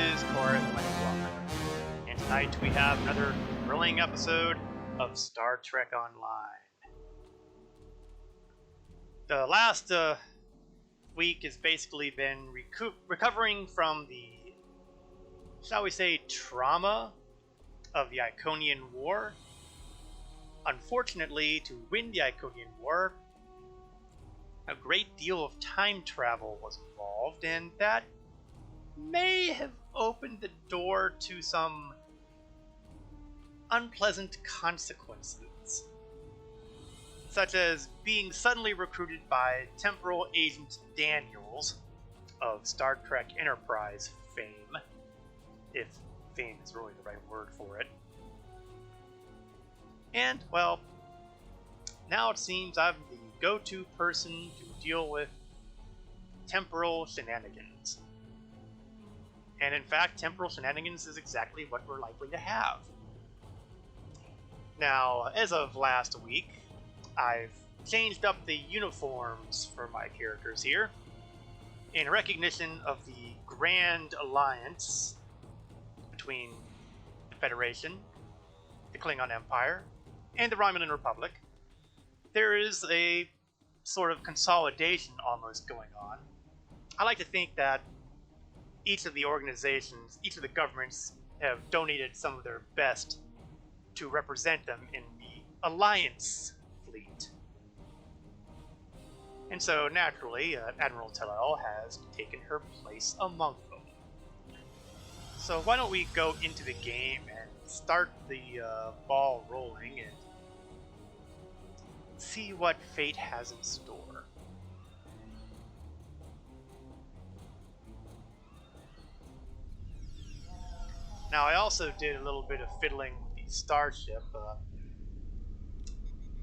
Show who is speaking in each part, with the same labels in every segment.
Speaker 1: is Corinth Walker, and tonight we have another thrilling episode of Star Trek Online. The last week has basically been recovering from the, shall we say, trauma of the Iconian War. Unfortunately, to win the Iconian War, a great deal of time travel was involved, and that may have opened the door to some unpleasant consequences, such as being suddenly recruited by temporal agent Daniels of Star Trek Enterprise fame, if fame is really the right word for it. And, well, now it seems I'm the go-to person to deal with temporal shenanigans. And in fact, temporal shenanigans is exactly what we're likely to have. Now, as of last week, I've changed up the uniforms for my characters here in recognition of the Grand Alliance between the Federation, the Klingon Empire, and the Romulan Republic. There is a sort of consolidation almost going on. I like to think that each of the organizations, each of the governments have donated some of their best to represent them in the Alliance fleet. And so, naturally, Admiral Tellel has taken her place among them. So why don't we go into the game and start the ball rolling and see what fate has in store. Now, I also did a little bit of fiddling with the starship.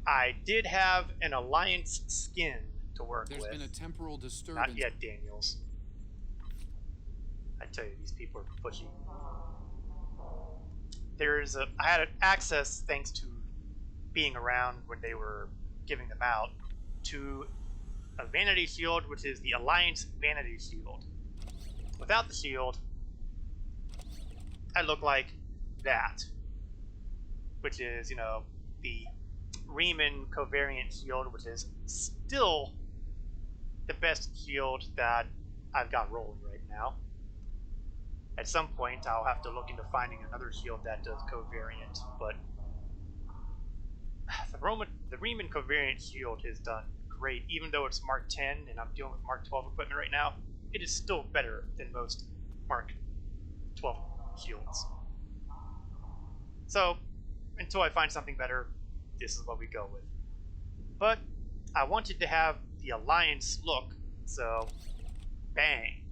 Speaker 1: I did have an Alliance skin to work with.
Speaker 2: There's been a temporal disturbance.
Speaker 1: Not yet, Daniels. I tell you, these people are pushy. I had access, thanks to being around when they were giving them out, to a vanity shield, which is the Alliance vanity shield. Without the shield, I look like that, which is, the Riemann covariant shield, which is still the best shield that I've got rolling right now. At some point, I'll have to look into finding another shield that does covariant, but the Riemann covariant shield has done great. Even though it's Mark 10 and I'm dealing with Mark 12 equipment right now, it is still better than most Mark 12 shields. So, until I find something better, this is what we go with. But I wanted to have the Alliance look, so bang.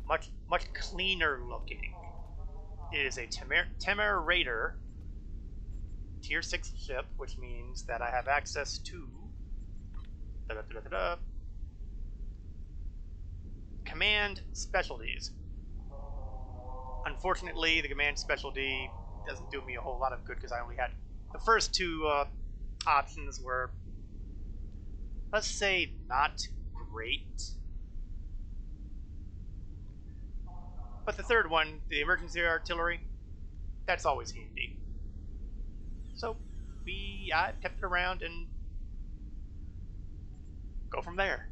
Speaker 1: Much cleaner looking. It is a Temerator Tier 6 ship, which means that I have access to command specialties. Unfortunately, the command specialty doesn't do me a whole lot of good because I only had the first two options were, let's say, not great. But the third one, the emergency artillery, that's always handy. So I've kept it around and go from there.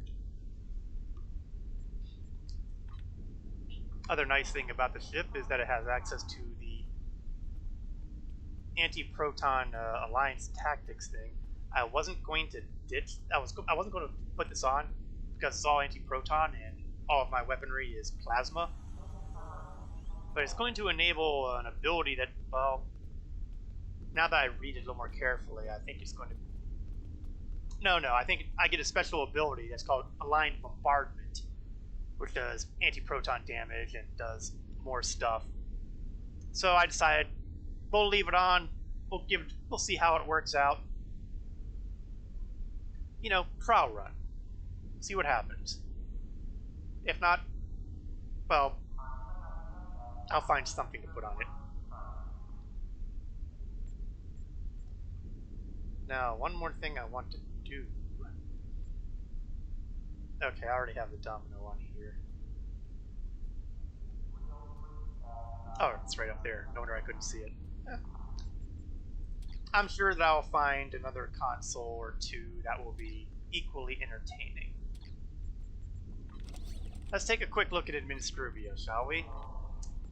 Speaker 1: Other nice thing about the ship is that it has access to the anti-proton Alliance tactics thing. I wasn't going to I wasn't going to put this on because it's all anti-proton and all of my weaponry is plasma. But it's going to enable an ability that, well, now that I read it a little more carefully, I think it's going to... No, I think I get a special ability that's called Aligned Bombardment, which does anti-proton damage and does more stuff. So I decided we'll leave it on. We'll see how it works out. Trial run. See what happens. If not, well, I'll find something to put on it. Now, one more thing I want to do. Okay, I already have the domino on here. it's right up there. No wonder I couldn't see it. I'm sure that I'll find another console or two that will be equally entertaining. Let's take a quick look at Administrivia, shall we?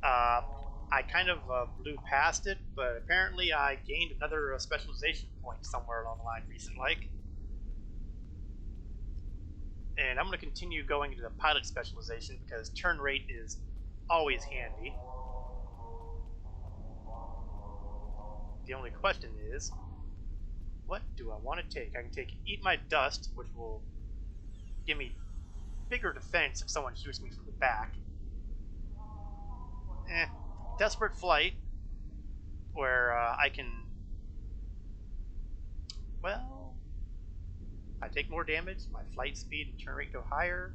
Speaker 1: I kind of blew past it, but apparently I gained another specialization point somewhere along the line recent-like. And I'm going to continue going into the pilot specialization because turn rate is always handy. The only question is, what do I want to take? I can take Eat My Dust, which will give me bigger defense if someone shoots me from the back. Desperate Flight, where I can... Well, I take more damage, my flight speed and turn rate go higher.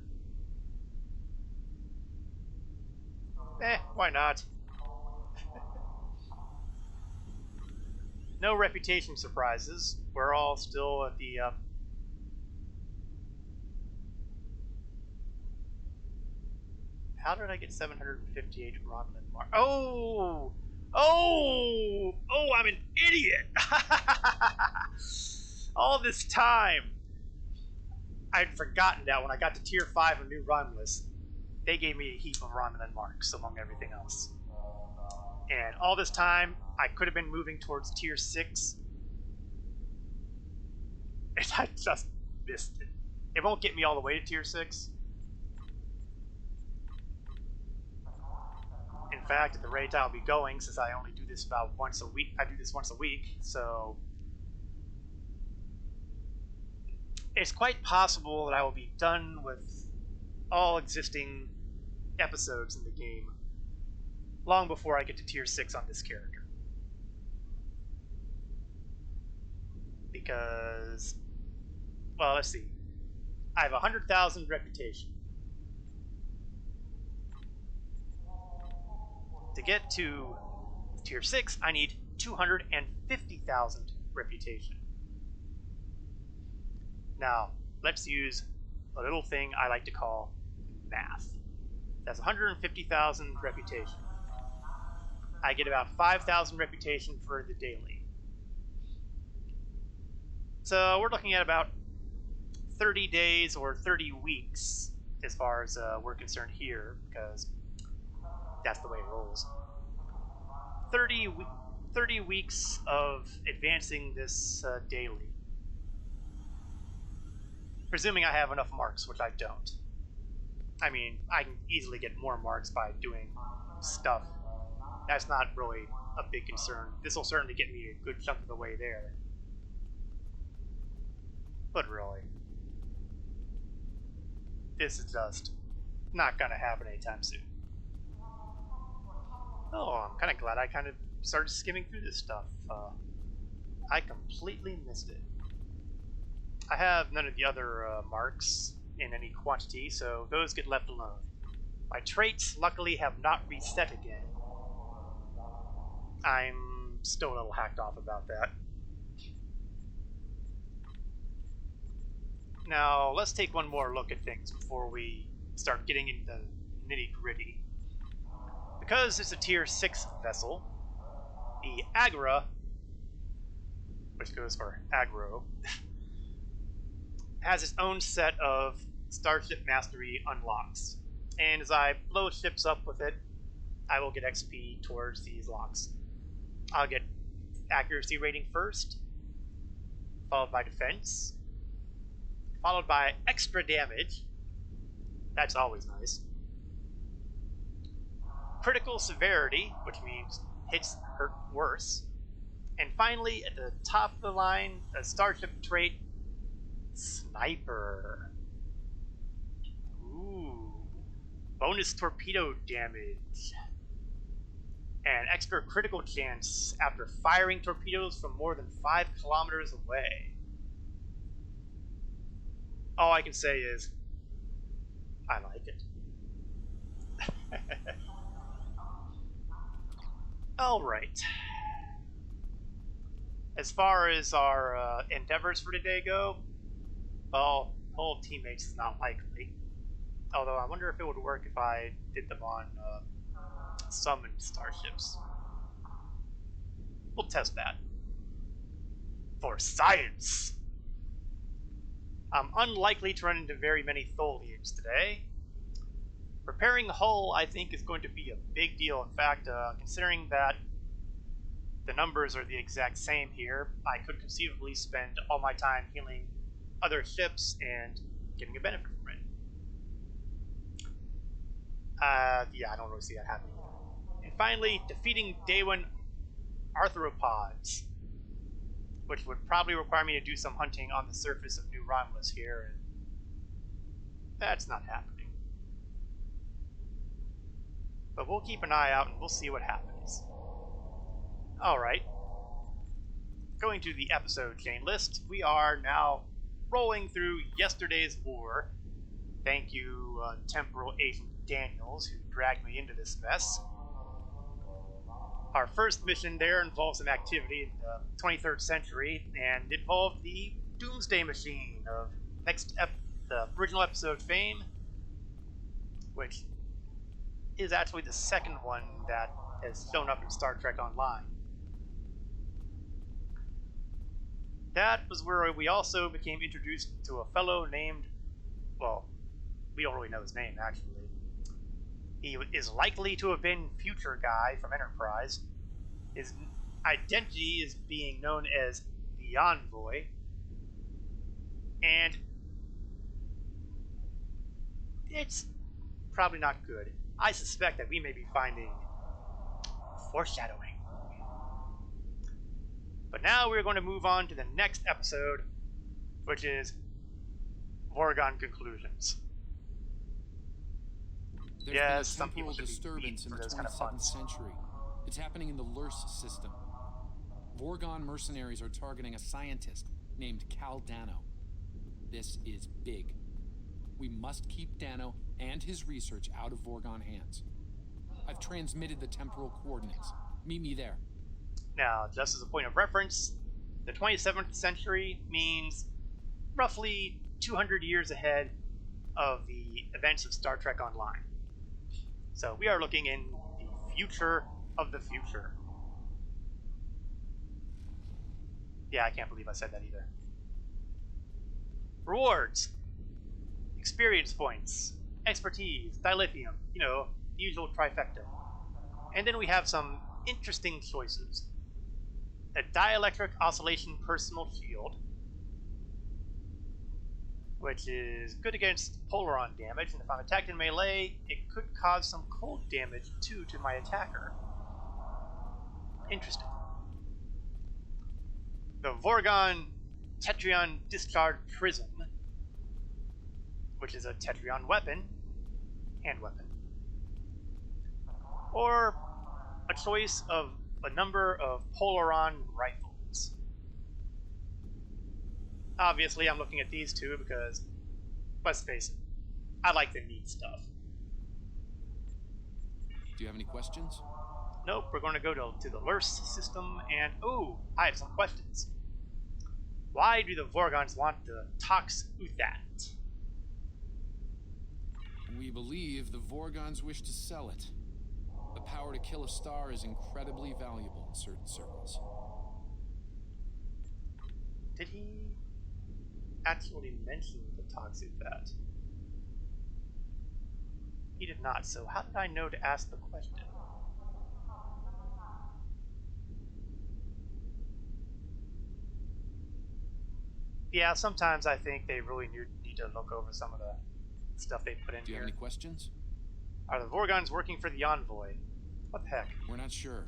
Speaker 1: Why not? No reputation surprises. We're all still at the How did I get 758 Romulan mark? Oh, I'm an idiot. All this time, I'd forgotten that when I got to tier 5 of New Romulus, they gave me a heap of Romulan marks among everything else. And all this time, I could have been moving towards tier 6. And I just missed it. It won't get me all the way to tier 6. In fact, at the rate I'll be going, since I only do this about once a week, I do this once a week, so it's quite possible that I will be done with all existing episodes in the game long before I get to tier 6 on this character. Because, well, let's see. I have 100,000 reputation. To get to tier 6, I need 250,000 reputation. Now, let's use a little thing I like to call math. That's 150,000 reputation. I get about 5,000 reputation for the daily. So we're looking at about 30 days or 30 weeks as far as we're concerned here, because that's the way it rolls. 30 weeks of advancing this daily. Presuming I have enough marks, which I don't. I mean, I can easily get more marks by doing stuff. That's not really a big concern. This will certainly get me a good chunk of the way there. But really, this is just not gonna happen anytime soon. Oh, I'm kind of glad I kind of started skimming through this stuff. I completely missed it. I have none of the other marks in any quantity, so those get left alone. My traits, luckily, have not reset again. I'm still a little hacked off about that. Now, let's take one more look at things before we start getting into the nitty-gritty. Because it's a tier 6 vessel, the Agora, which goes for aggro, has its own set of Starship Mastery unlocks. And as I blow ships up with it, I will get XP towards these locks. I'll get accuracy rating first, followed by defense, followed by extra damage. That's always nice. Critical severity, which means hits hurt worse. And finally, at the top of the line, a starship trait, Sniper. Ooh. Bonus torpedo damage. And extra critical chance after firing torpedoes from more than 5 kilometers away. All I can say is, I like it. Alright. As far as our endeavors for today go, well, old teammates is not likely. Although I wonder if it would work if I did them on Summon starships. We'll test that. For science! I'm unlikely to run into very many Tholians today. Repairing the hull, I think, is going to be a big deal. In fact, considering that the numbers are the exact same here, I could conceivably spend all my time healing other ships and getting a benefit from it. Yeah, I don't really see that happening. And finally, defeating Day 1 arthropods, which would probably require me to do some hunting on the surface of New Romulus here, and that's not happening. But we'll keep an eye out and we'll see what happens. Alright. Going to the episode chain list, we are now rolling through yesterday's war. Thank you, Temporal Agent Daniels, who dragged me into this mess. Our first mission there involves an activity in the 23rd century, and involved the Doomsday Machine of the original episode fame, which is actually the second one that has shown up in Star Trek Online. That was where we also became introduced to a fellow named, well, we don't really know his name actually. He is likely to have been Future Guy from Enterprise. His identity is being known as the Envoy. And it's probably not good. I suspect that we may be finding foreshadowing. But now we're going to move on to the next episode, which is Vorgon Conclusions.
Speaker 2: There's
Speaker 1: yes,
Speaker 2: been a
Speaker 1: some people should
Speaker 2: disturbance
Speaker 1: be
Speaker 2: in
Speaker 1: for
Speaker 2: the
Speaker 1: those kind of
Speaker 2: 27th
Speaker 1: funds.
Speaker 2: century. It's happening in the Lurs system. Vorgon mercenaries are targeting a scientist named Cal Dano. This is big. We must keep Dano and his research out of Vorgon hands. I've transmitted the temporal coordinates. Meet me there.
Speaker 1: Now, just as a point of reference, the 27th century means roughly 200 years ahead of the events of Star Trek Online. So we are looking in the future of the future. Yeah, I can't believe I said that either. Rewards. Experience points. Expertise. Dilithium. You know, the usual trifecta. And then we have some interesting choices. A dielectric oscillation personal shield, which is good against polaron damage, and if I'm attacked in melee, it could cause some cold damage too to my attacker. Interesting. The Vorgon Tetrion Discharge Prism, which is a Tetrion weapon, hand weapon. Or a choice of a number of polaron rifles. Obviously, I'm looking at these two because, let's face it, I like the neat stuff.
Speaker 2: Do you have any questions?
Speaker 1: Nope, we're going to go to the Lurs system, and ooh, I have some questions. Why do the Vorgons want the Tox Uthat?
Speaker 2: We believe the Vorgons wish to sell it. The power to kill a star is incredibly valuable in certain circles.
Speaker 1: Did he actually mention the Tox Uthat? He did not, so how did I know to ask the question? Yeah, sometimes I think they really need to look over some of the stuff they put in here.
Speaker 2: Do you have any questions?
Speaker 1: Are the Vorgons working for the Envoy? What the heck?
Speaker 2: We're not sure.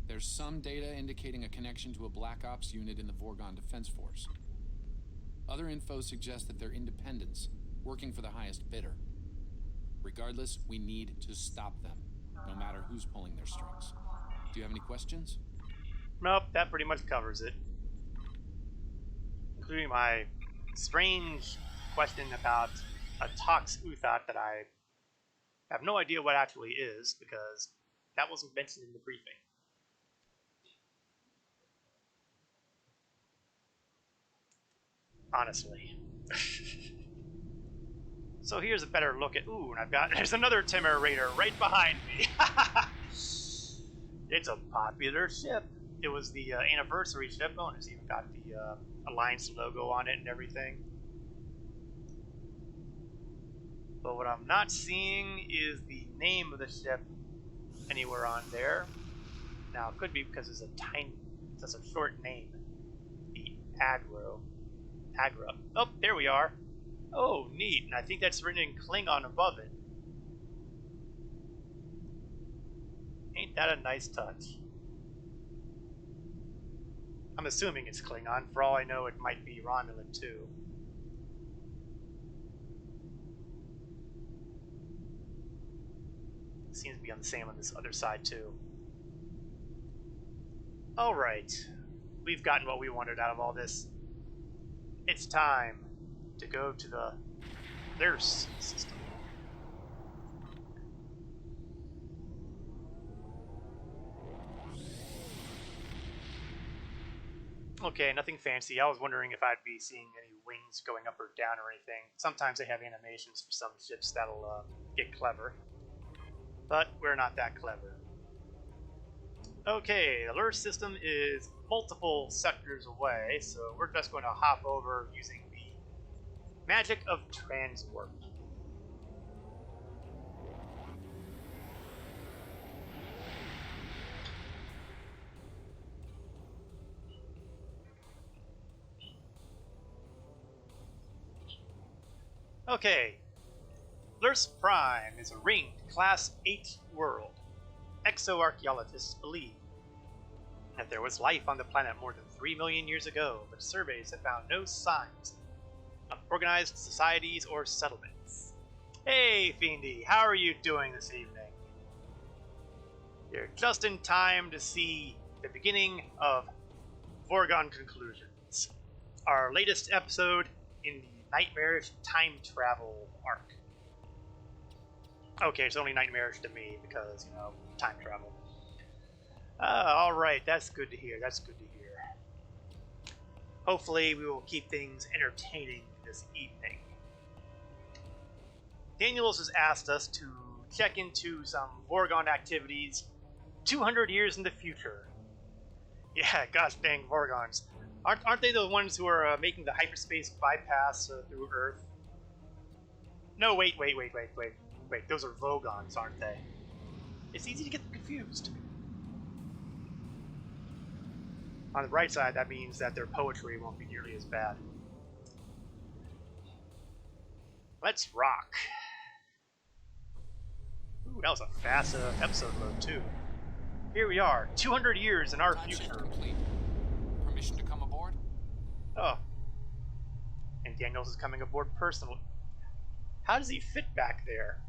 Speaker 2: There's some data indicating a connection to a Black Ops unit in the Vorgon Defense Force. Other info suggests that they're independents, working for the highest bidder. Regardless, we need to stop them, no matter who's pulling their strings. Do you have any questions?
Speaker 1: Nope, that pretty much covers it. Including my strange question about a Tox Uthat that I have no idea what actually is, because that wasn't mentioned in the briefing. Honestly. So here's a better look at... Ooh, and there's another Timur Raider right behind me. It's a popular ship. It was the anniversary ship bonus. Even got the Alliance logo on it and everything. But what I'm not seeing is the name of the ship anywhere on there. Now, it could be because it's a short name. The Agra. Oh, there we are. Oh, neat. And I think that's written in Klingon above it. Ain't that a nice touch? I'm assuming it's Klingon. For all I know, it might be Romulan, too. Seems to be on the same on this other side, too. Alright. We've gotten what we wanted out of all this. It's time to go to the nurse system. Okay, nothing fancy. I was wondering if I'd be seeing any wings going up or down or anything. Sometimes they have animations for some ships that'll get clever. But we're not that clever. Okay, the lure system is multiple sectors away, so we're just going to hop over using the magic of transwarp. Okay, Lurs Prime is a ringed Class 8 world. Exoarchaeologists believe that there was life on the planet more than 3 million years ago, but surveys have found no signs of organized societies or settlements. Hey, Fiendy, how are you doing this evening? You're just in time to see the beginning of Foregone Conclusions, our latest episode in the nightmarish time travel arc. Okay, it's only nightmarish to me because, you know, time travel. Alright, that's good to hear, that's good to hear. Hopefully we will keep things entertaining this evening. Daniels has asked us to check into some Vorgon activities 200 years in the future. Yeah, gosh dang Vorgons. Aren't they the ones who are making the hyperspace bypass through Earth? No, wait. Those are Vogons, aren't they? It's easy to get confused. On the bright side, that means that their poetry won't be nearly as bad. Let's rock. Ooh, that was a fast episode load, too. Here we are, 200 years in our future.
Speaker 2: Complete. Permission to come aboard?
Speaker 1: Oh. And Daniels is coming aboard personally. How does he fit back there?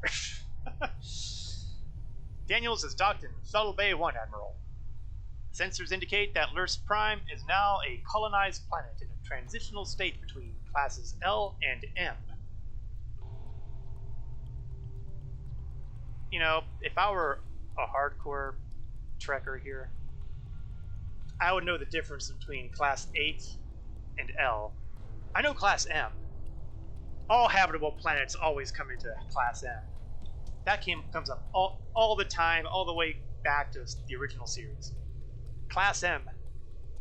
Speaker 1: Daniels is docked in Shuttle Bay 1, Admiral. Sensors indicate that Lurs Prime is now a colonized planet in a transitional state between classes L and M. You know, if I were a hardcore trekker here, I would know the difference between Class 8 and L. I know Class M. All habitable planets always come into Class M. That comes up all the time, all the way back to the original series. Class M,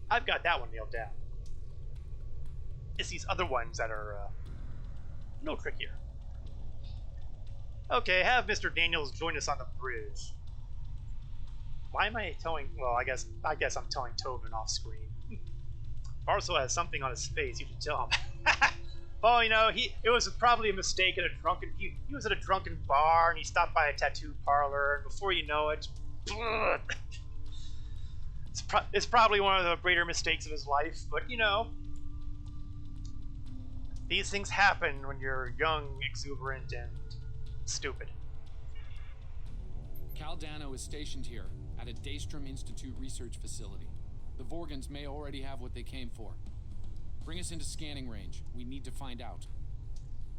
Speaker 1: I've got that one nailed down. It's these other ones that are a little trickier. Okay, have Mr. Daniels join us on the bridge. Why am I towing? Well, I guess I'm towing Tobin off screen. Barso has something on his face. You should tell him. Oh, you know, it was probably a mistake at a drunken. He was at a drunken bar and he stopped by a tattoo parlor, and before you know it, it's probably one of the greater mistakes of his life. But you know, these things happen when you're young, exuberant, and stupid.
Speaker 2: Cal Dano is stationed here at a Daystrom Institute research facility. The Vorgons may already have what they came for. Bring us into scanning range. We need to find out.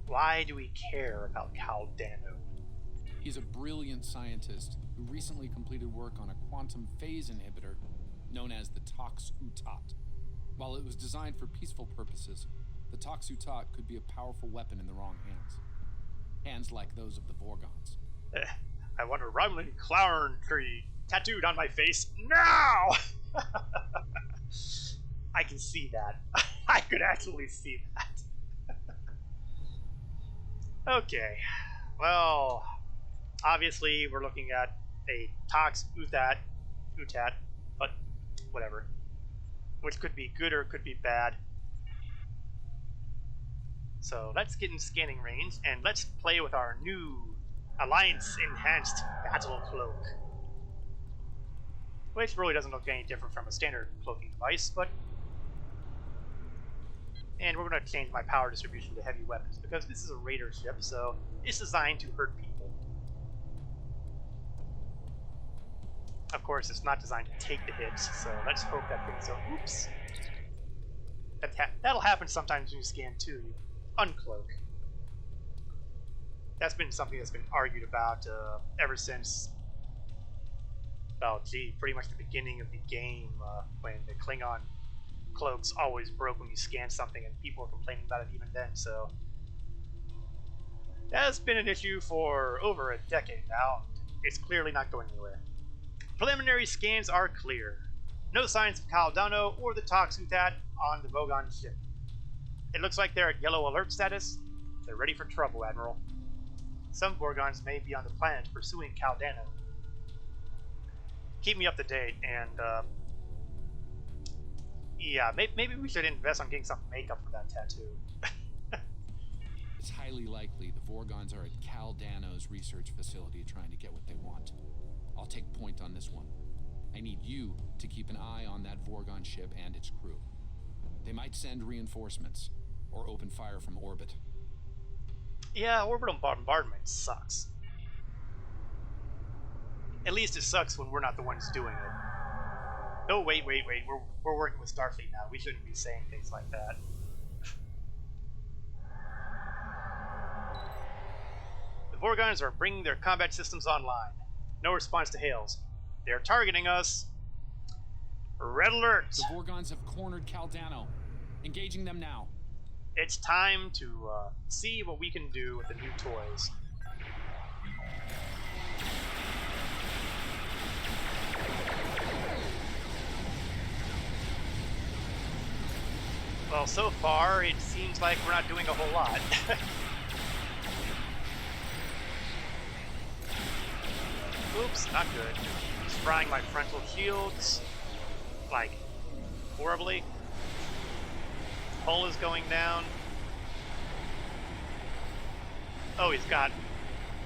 Speaker 1: Why do we care about Cal Dano?
Speaker 2: He's a brilliant scientist who recently completed work on a quantum phase inhibitor known as the Tox-Utat. While it was designed for peaceful purposes, the Tox-Utat could be a powerful weapon in the wrong hands. hands like those of the Vorgons.
Speaker 1: I want a rumbling clown tree tattooed on my face now! I can see that. I could actually see that. Okay. Well, obviously we're looking at a Tox Utat, but whatever. Which could be good or it could be bad. So let's get in scanning range and let's play with our new Alliance Enhanced Battle Cloak. Which really doesn't look any different from a standard cloaking device, but... And we're going to change my power distribution to heavy weapons, because this is a raider ship, so it's designed to hurt people. Of course, it's not designed to take the hits, so let's hope that things don't... Oops! That'll happen sometimes when you scan too. You uncloak. That's been something that's been argued about ever since... Oh, gee, pretty much the beginning of the game, when the Klingon cloaks always broke when you scan something, and people were complaining about it even then, so... That's been an issue for over a decade now. It's clearly not going anywhere. Preliminary scans are clear. No signs of Caldano or the Tox Utat on the Vogon ship. It looks like they're at yellow alert status. They're ready for trouble, Admiral. Some Vorgons may be on the planet pursuing Caldano. Keep me up to date, and yeah, maybe we should invest on getting some makeup for that tattoo.
Speaker 2: It's highly likely the Vorgons are at Caldano's research facility trying to get what they want. I'll take point on this one. I need you to keep an eye on that Vorgon ship and its crew. They might send reinforcements, or open fire from orbit.
Speaker 1: Yeah, orbital bombardment sucks. At least it sucks when we're not the ones doing it. Oh, wait. We're working with Starfleet now. We shouldn't be saying things like that. The Vorgons are bringing their combat systems online. No response to hails. They're targeting us. Red alert!
Speaker 2: The Vorgons have cornered Caldano. Engaging them now.
Speaker 1: It's time to see what we can do with the new toys. Well, so far, it seems like we're not doing a whole lot. Oops, not good. Just frying my frontal shields, like, horribly. Hull is going down. Oh, he's got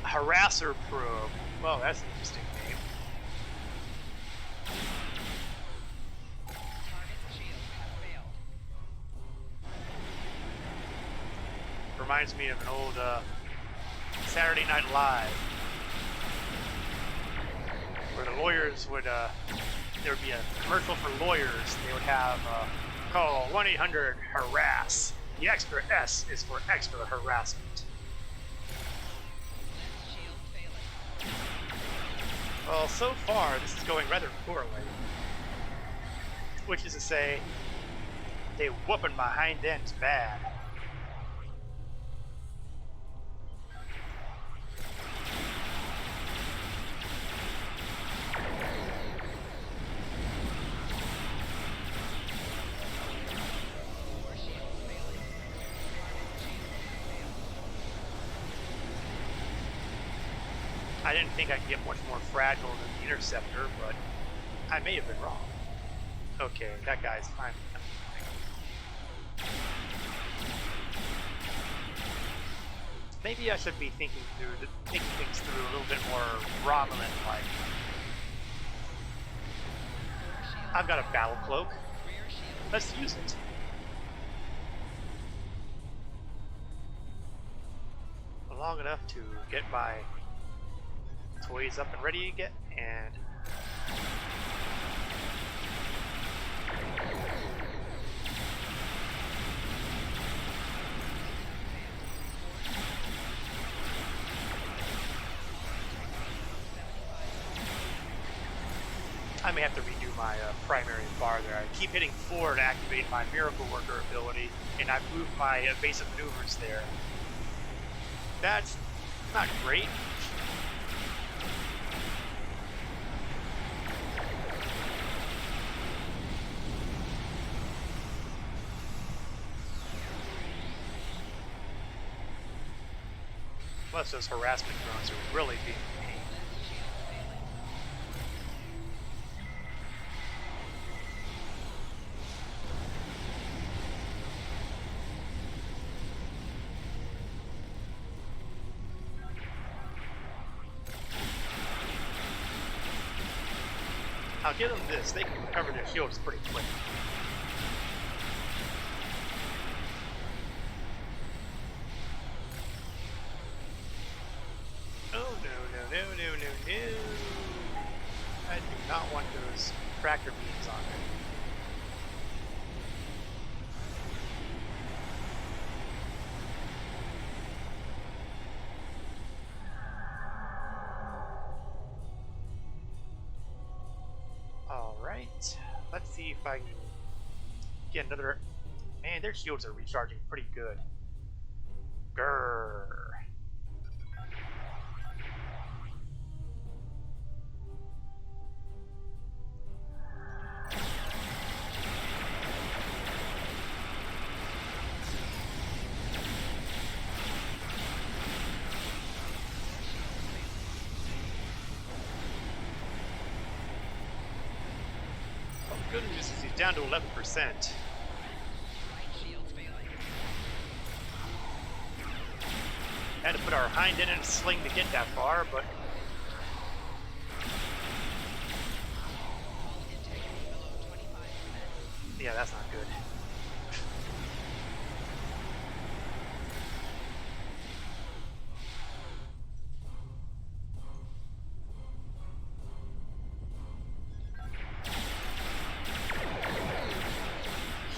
Speaker 1: a harasser probe. Well, that's an interesting name. Reminds me of an old Saturday Night Live, where the lawyers would, there would be a commercial for lawyers. They would have, call 1-800-HARASS. The extra S is for extra harassment. Well, so far, this is going rather poorly. Which is to say, they whooping my hind ends bad. I didn't think I could get much more fragile than the Interceptor, but I may have been wrong. Okay, that guy's fine. Maybe I should be thinking things through a little bit more Romulan-like. I've got a battle cloak. Let's use it. Long enough to get my toys up and ready again, and I may have to redo my primary bar there. I keep hitting 4 to activate my Miracle Worker ability, and I've moved my evasive maneuvers there. That's Not great. Plus those harassment drones are really being a pain. I'll give them this, they can recover their shields pretty quick. Oh no, no, no, no, no, no. I do not want those tractor beams on there. Alright, let's see if I can get another... Man, their shields are recharging pretty good. Grrr. Good news is he's down to 11%. Had to put our hind end in a sling to get that far, but yeah, that's not good.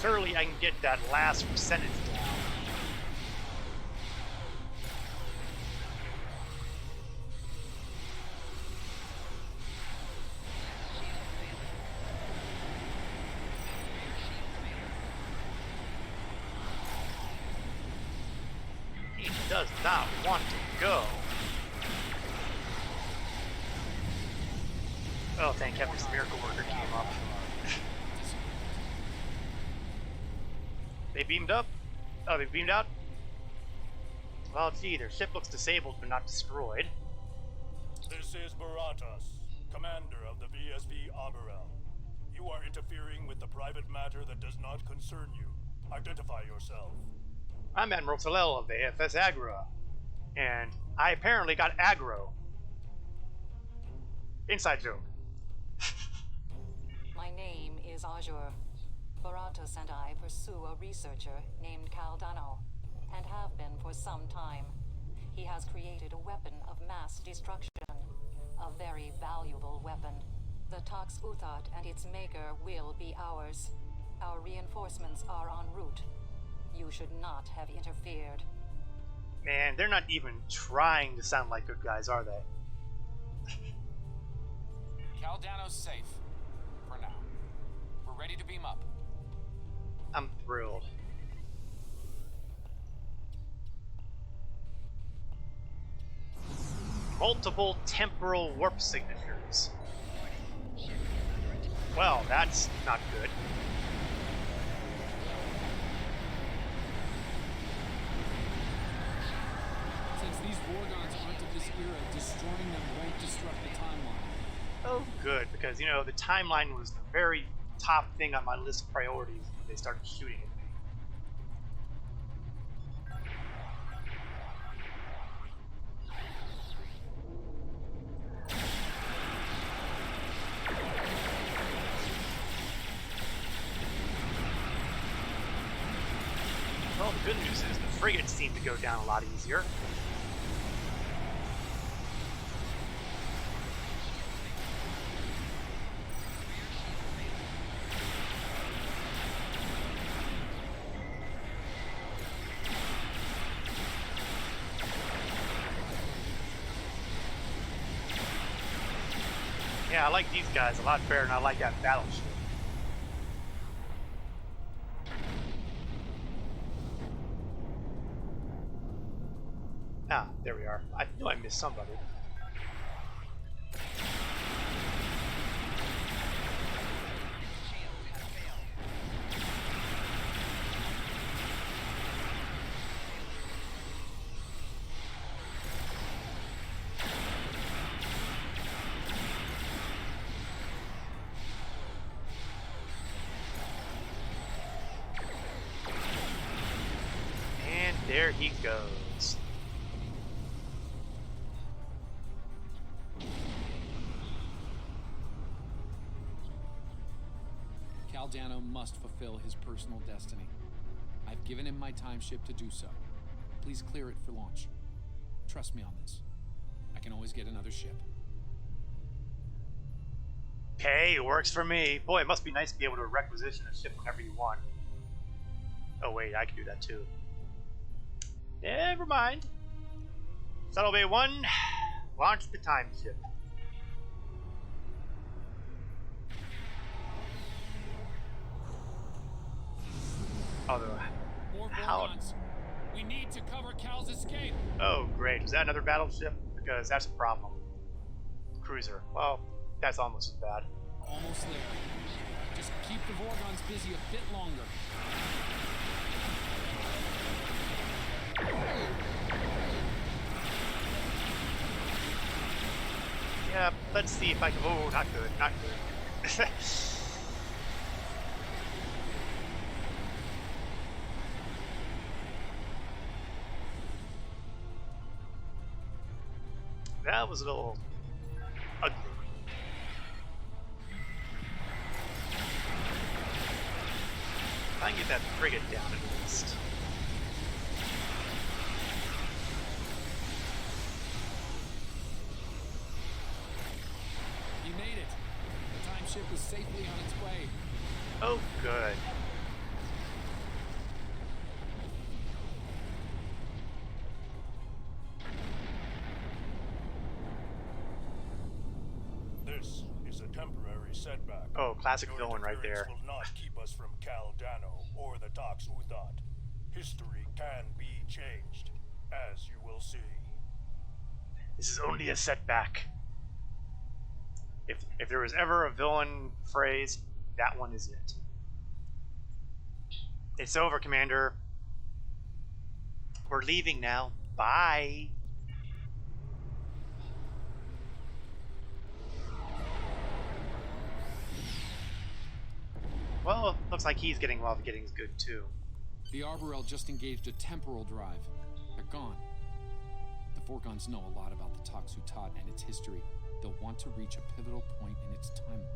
Speaker 1: Surely I can get that last percentage down. He does not want to go. Oh, thank heaven this miracle worker came up. They beamed up? Oh, they beamed out? Well, gee, their ship looks disabled but not destroyed.
Speaker 3: This is Baratas, commander of the VSV Aberel. You are interfering with the private matter that does not concern you. Identify yourself.
Speaker 1: I'm Admiral Talel of the AFS Agra, and I apparently got aggro. Inside joke.
Speaker 4: My name is Azure. Baratas and I pursue a researcher named Caldano, and have been for some time. He has created a weapon of mass destruction, a very valuable weapon. The Tox Uthat and its maker will be ours. Our reinforcements are en route. You should not have interfered.
Speaker 1: Man, they're not even trying to sound like good guys, are they?
Speaker 2: Caldano's safe. For now. We're ready to beam up.
Speaker 1: I'm thrilled. Multiple temporal warp signatures. Well, that's not good.
Speaker 2: Since these Vorgons aren't of this era, destroying them won't disrupt the timeline.
Speaker 1: Oh, good, because, you know, the timeline was the very top thing on my list of priorities when they started shooting at me. Well, the good news is the frigates seem to go down a lot easier. Yeah, I like these guys a lot better than I like that battleship. Ah, there we are. I knew I missed somebody. And there he goes.
Speaker 2: Caldano must fulfill his personal destiny. I've given him my time ship to do so. Please clear it for launch. Trust me on this. I can always get another ship.
Speaker 1: Hey, it works for me. Boy, it must be nice to be able to requisition a ship whenever you want. Oh wait, I can do that too. Never mind. Shuttle Bay 1, launch the time ship. Although,
Speaker 2: More
Speaker 1: how?
Speaker 2: Vorgons. We need to cover Cal's escape.
Speaker 1: Oh great, is that another battleship? Because that's a problem. Cruiser. Well, that's almost as bad.
Speaker 2: Almost there. Just keep the Vorgons busy a bit longer.
Speaker 1: Yeah, let's see if I can. Oh, not good, not good. That was a little ugly. I can get that frigate down at least.
Speaker 2: You made it. The time ship is safely on its way.
Speaker 1: Oh, good.
Speaker 3: This is a temporary setback.
Speaker 1: Oh, classic
Speaker 3: Your
Speaker 1: villain right there.
Speaker 3: interference will not keep us from Caldano or the Tox Uthot. History can be changed, as you will see.
Speaker 1: This is only a setback. If there was ever a villain phrase, that one is it. It's over, Commander. We're leaving now. Bye. Well, looks like he's getting while the getting's good too.
Speaker 2: The Arborel just engaged a temporal drive. They're gone. The Vorgons know a lot about the Tox Uthot and its history. They'll want to reach a pivotal point in its timeline.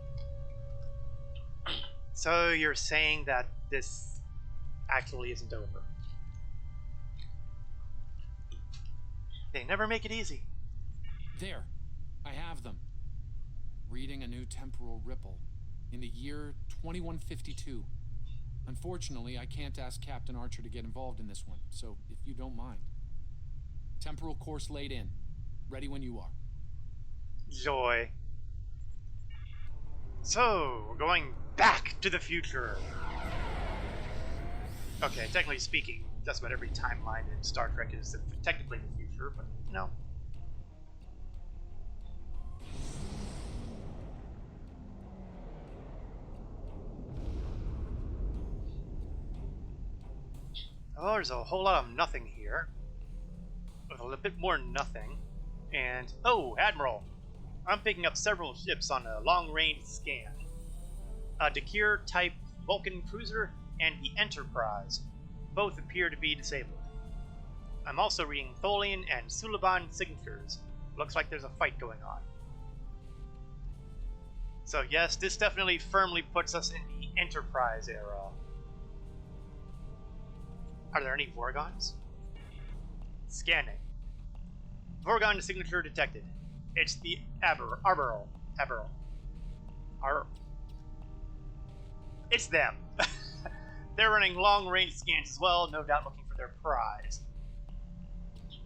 Speaker 1: So you're saying that this actually isn't over? They never make it easy.
Speaker 2: There. I have them. Reading a new temporal ripple. In the year 2152. Unfortunately, I can't ask Captain Archer to get involved in this one, so if you don't mind. Temporal course laid in. Ready when you are.
Speaker 1: Joy. So, we're going back to the future. Okay, technically speaking, just about every timeline in Star Trek is technically the future, but, you know. Oh, there's a whole lot of nothing here. With a little bit more nothing. And, oh, Admiral! I'm picking up several ships on a long-range scan. A Dakir-type Vulcan cruiser and the Enterprise. Both appear to be disabled. I'm also reading Tholian and Suliban signatures. Looks like there's a fight going on. So yes, this definitely firmly puts us in the Enterprise era. Are there any Vorgons? Scanning. Vorgon signature detected. It's the Arborel. It's them. They're running long-range scans as well, no doubt looking for their prize.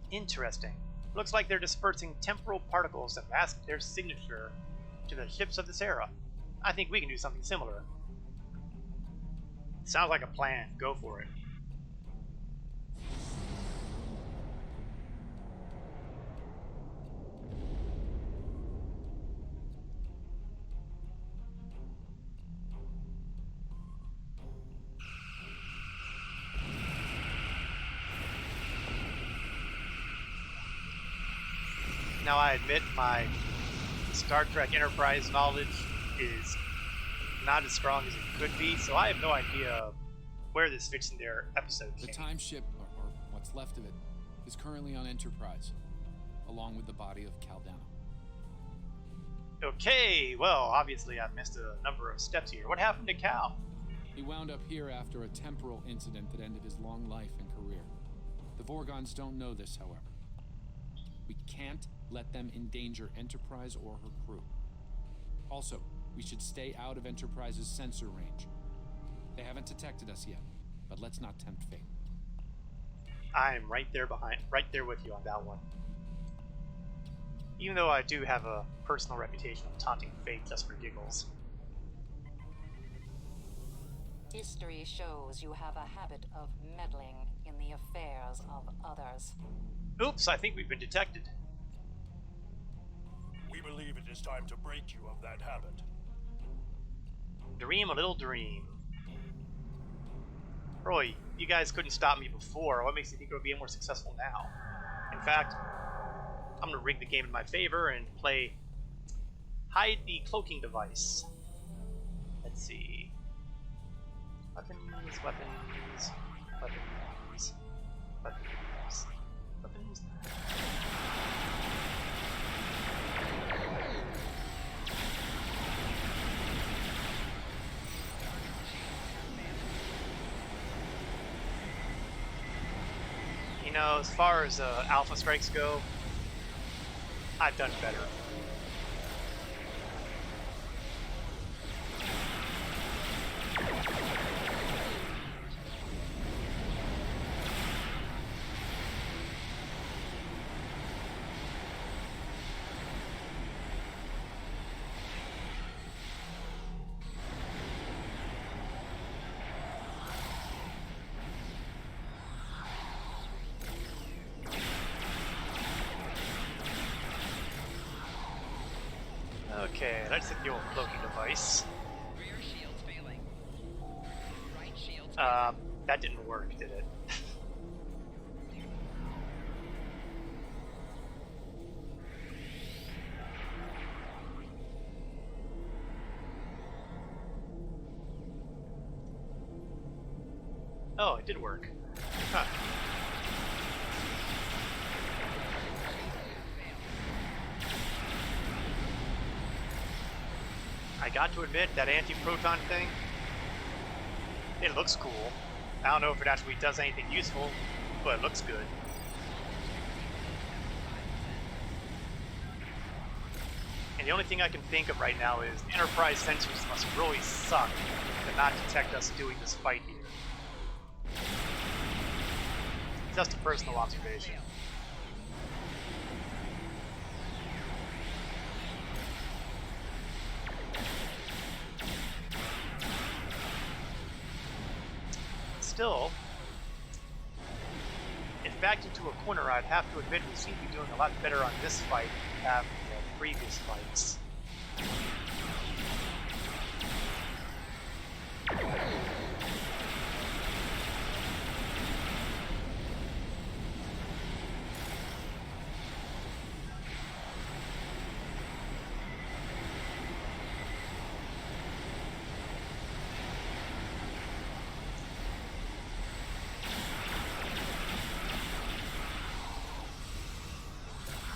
Speaker 1: Interesting. Looks like they're dispersing temporal particles that mask their signature to the ships of this era. I think we can do something similar. Sounds like a plan. Go for it. Now I admit my Star Trek Enterprise knowledge is not as strong as it could be, so I have no idea where this fits in their episode
Speaker 2: The
Speaker 1: chain.
Speaker 2: time ship, or what's left of it, is currently on Enterprise, along with the body of Caldano.
Speaker 1: Okay, well, obviously I missed a number of steps here. What happened to Cal?
Speaker 2: He wound up here after a temporal incident that ended his long life and career. The Vorgons don't know this, however. We can't let them endanger Enterprise or her crew. Also, we should stay out of Enterprise's sensor range. They haven't detected us yet, but let's not tempt fate.
Speaker 1: I'm right there with you on that one. Even though I do have a personal reputation of taunting fate just for giggles.
Speaker 4: History shows you have a habit of meddling in the affairs of others.
Speaker 1: Oops, I think we've been detected.
Speaker 3: We believe it is time to break you of that habit.
Speaker 1: Dream a little dream. Roy, you guys couldn't stop me before. What makes you think it would be more successful now? In fact, I'm going to rig the game in my favor and play Hide the Cloaking Device. Let's see. Weapons, weapons, weapons, weapons, weapons. You know, as far as alpha strikes go, I've done better. Okay, let's hit the old cloaking device.
Speaker 5: Rear shields failing. Right shields
Speaker 1: That didn't work, did it? Oh, it did work. Huh. I got to admit, that anti-proton thing, it looks cool. I don't know if it actually does anything useful, but it looks good. And the only thing I can think of right now is Enterprise sensors must really suck to not detect us doing this fight here. Just a personal observation. Still, if backed into a corner, I'd have to admit we seem to be doing a lot better on this fight than we have in the previous fights.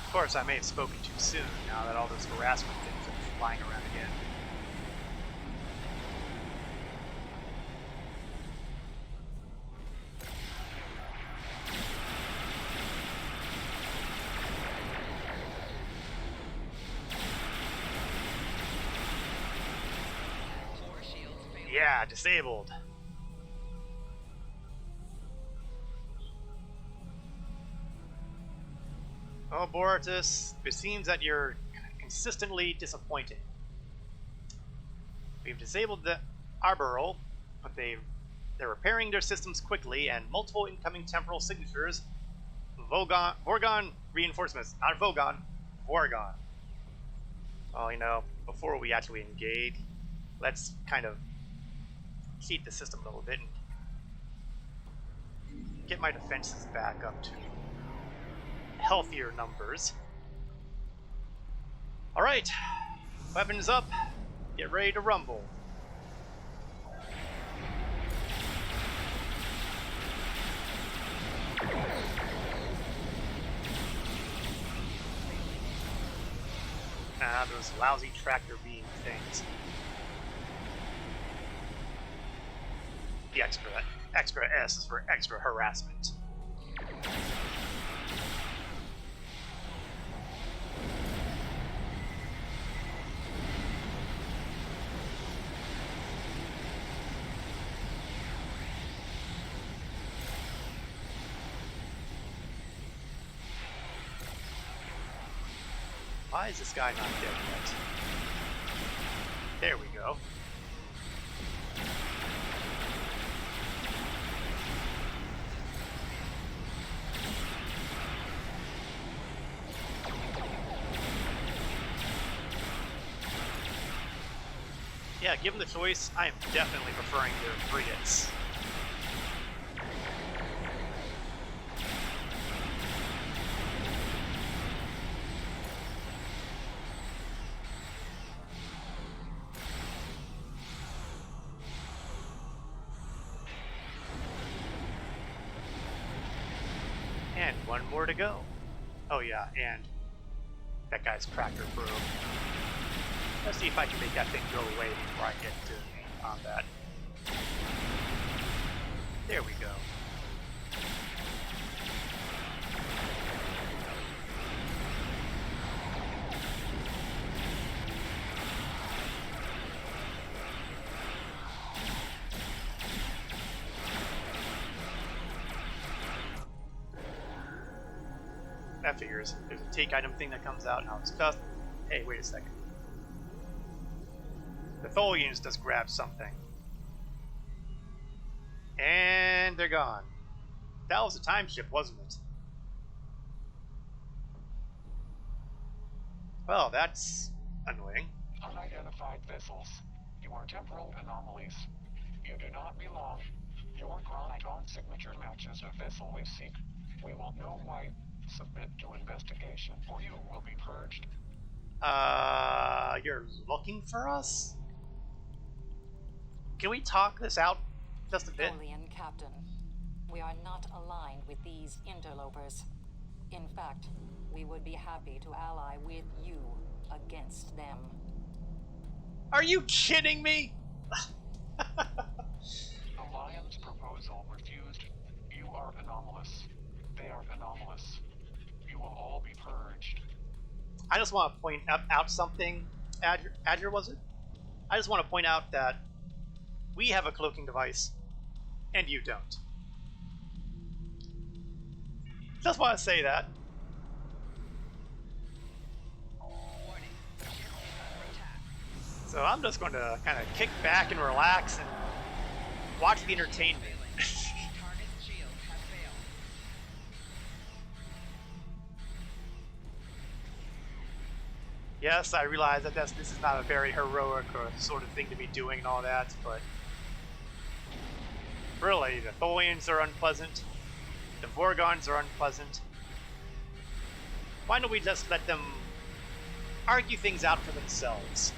Speaker 1: Of course, I may have spoken too soon now that all those harassment things are flying around again.
Speaker 5: Core shields failing.
Speaker 1: Yeah, disabled. Oh, Boratus, it seems that you're consistently disappointing. We've disabled the Arboreal, but they're repairing their systems quickly, and multiple incoming temporal signatures. Vorgon reinforcements, not Vogon, Vorgon. Well, you know, before we actually engage, let's kind of cheat the system a little bit and get my defenses back up to healthier numbers. Alright, weapons up, get ready to rumble. Ah, those lousy tractor beam things. The extra S is for extra harassment. Why is this guy not dead yet? There we go. Yeah, given the choice, I am definitely preferring their frigates. And one more to go. Oh yeah, and that guy's tractor broke. Let's see if I can make that thing go away before I get to combat. There we go. That figures. There's a take item thing that comes out, now it's custom. Hey, wait a second. The Tholians just grabbed something. And they're gone. That was a time ship, wasn't it? Well, that's annoying.
Speaker 6: Unidentified vessels. You are temporal anomalies. You do not belong. Your chronoton signature matches a vessel we seek. We will know why. Submit to investigation, or you will be purged.
Speaker 1: You're looking for us? Can we talk this out just a bit?
Speaker 4: Tholian Captain, we are not aligned with these interlopers. In fact, we would be happy to ally with you against them.
Speaker 1: Are you kidding me?
Speaker 6: Alliance proposal refused. You are anomalous. They are anomalous. You will all be purged.
Speaker 1: I just want to point out something. Adger, was it? I just want to point out that we have a cloaking device, and you don't. Just want to say that.
Speaker 5: Warning. Ship is under attack.
Speaker 1: So I'm just going to kind of kick back and relax and watch the entertainment.
Speaker 5: Target's shield has failed.
Speaker 1: Yes, I realize that this is not a very heroic or sort of thing to be doing and all that, but really, the Tholians are unpleasant, the Vorgons are unpleasant. Why don't we just let them argue things out for themselves?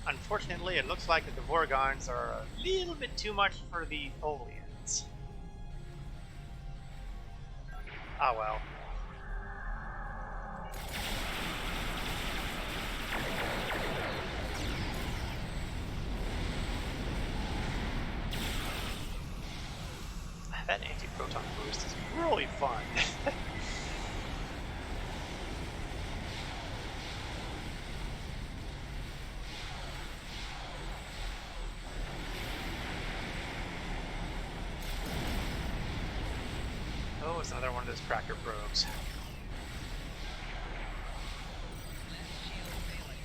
Speaker 1: Unfortunately, it looks like that the Vorgons are a little bit too much for the Tholians. Ah well. That anti-proton boost is really fun. Oh, it's another one of those tracker probes.
Speaker 5: Left shield failing.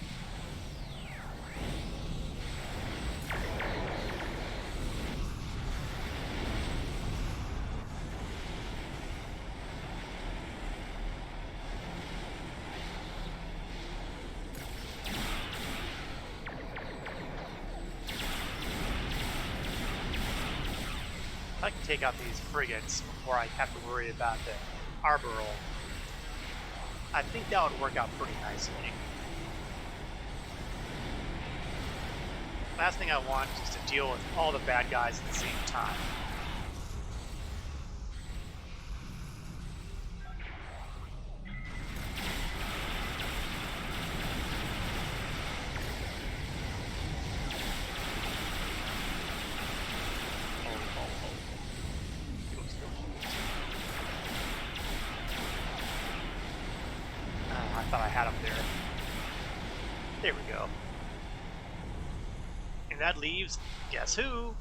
Speaker 1: I like take out these frigates before I have to worry about the Arboral, I think that would work out pretty nicely. Last thing I want is to deal with all the bad guys at the same time. I thought I had him there. There we go. And that leaves, guess who?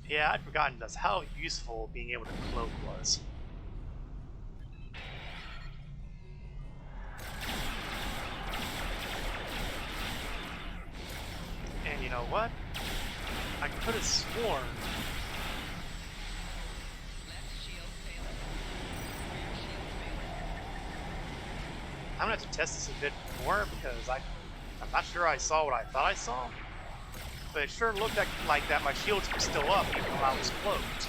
Speaker 1: Yeah, I'd forgotten just how useful being able to cloak was. And you know what? I could have sworn.
Speaker 5: Left shield failing. Rear shield failing.
Speaker 1: I'm gonna have to test this a bit more because I'm not sure I saw what I thought I saw. But it sure looked like that my shields were still up even though I was cloaked.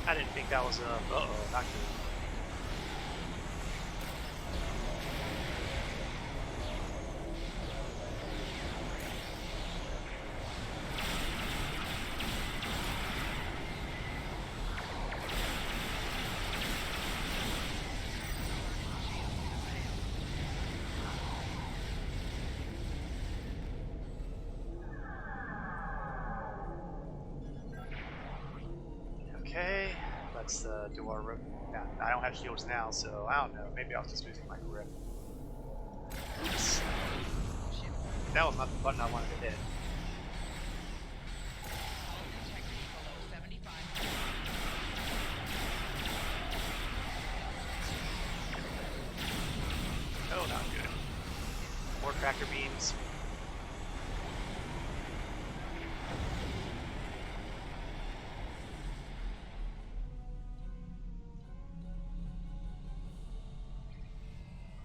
Speaker 1: I didn't think that was uh-oh, not good. Okay, let's do our rip. Yeah, I don't have shields now, so I don't know. Maybe I was just losing my grip. Oops. That was not the button I wanted to hit.
Speaker 5: Hull integrity below 75.
Speaker 1: Oh, not good. More tractor beams.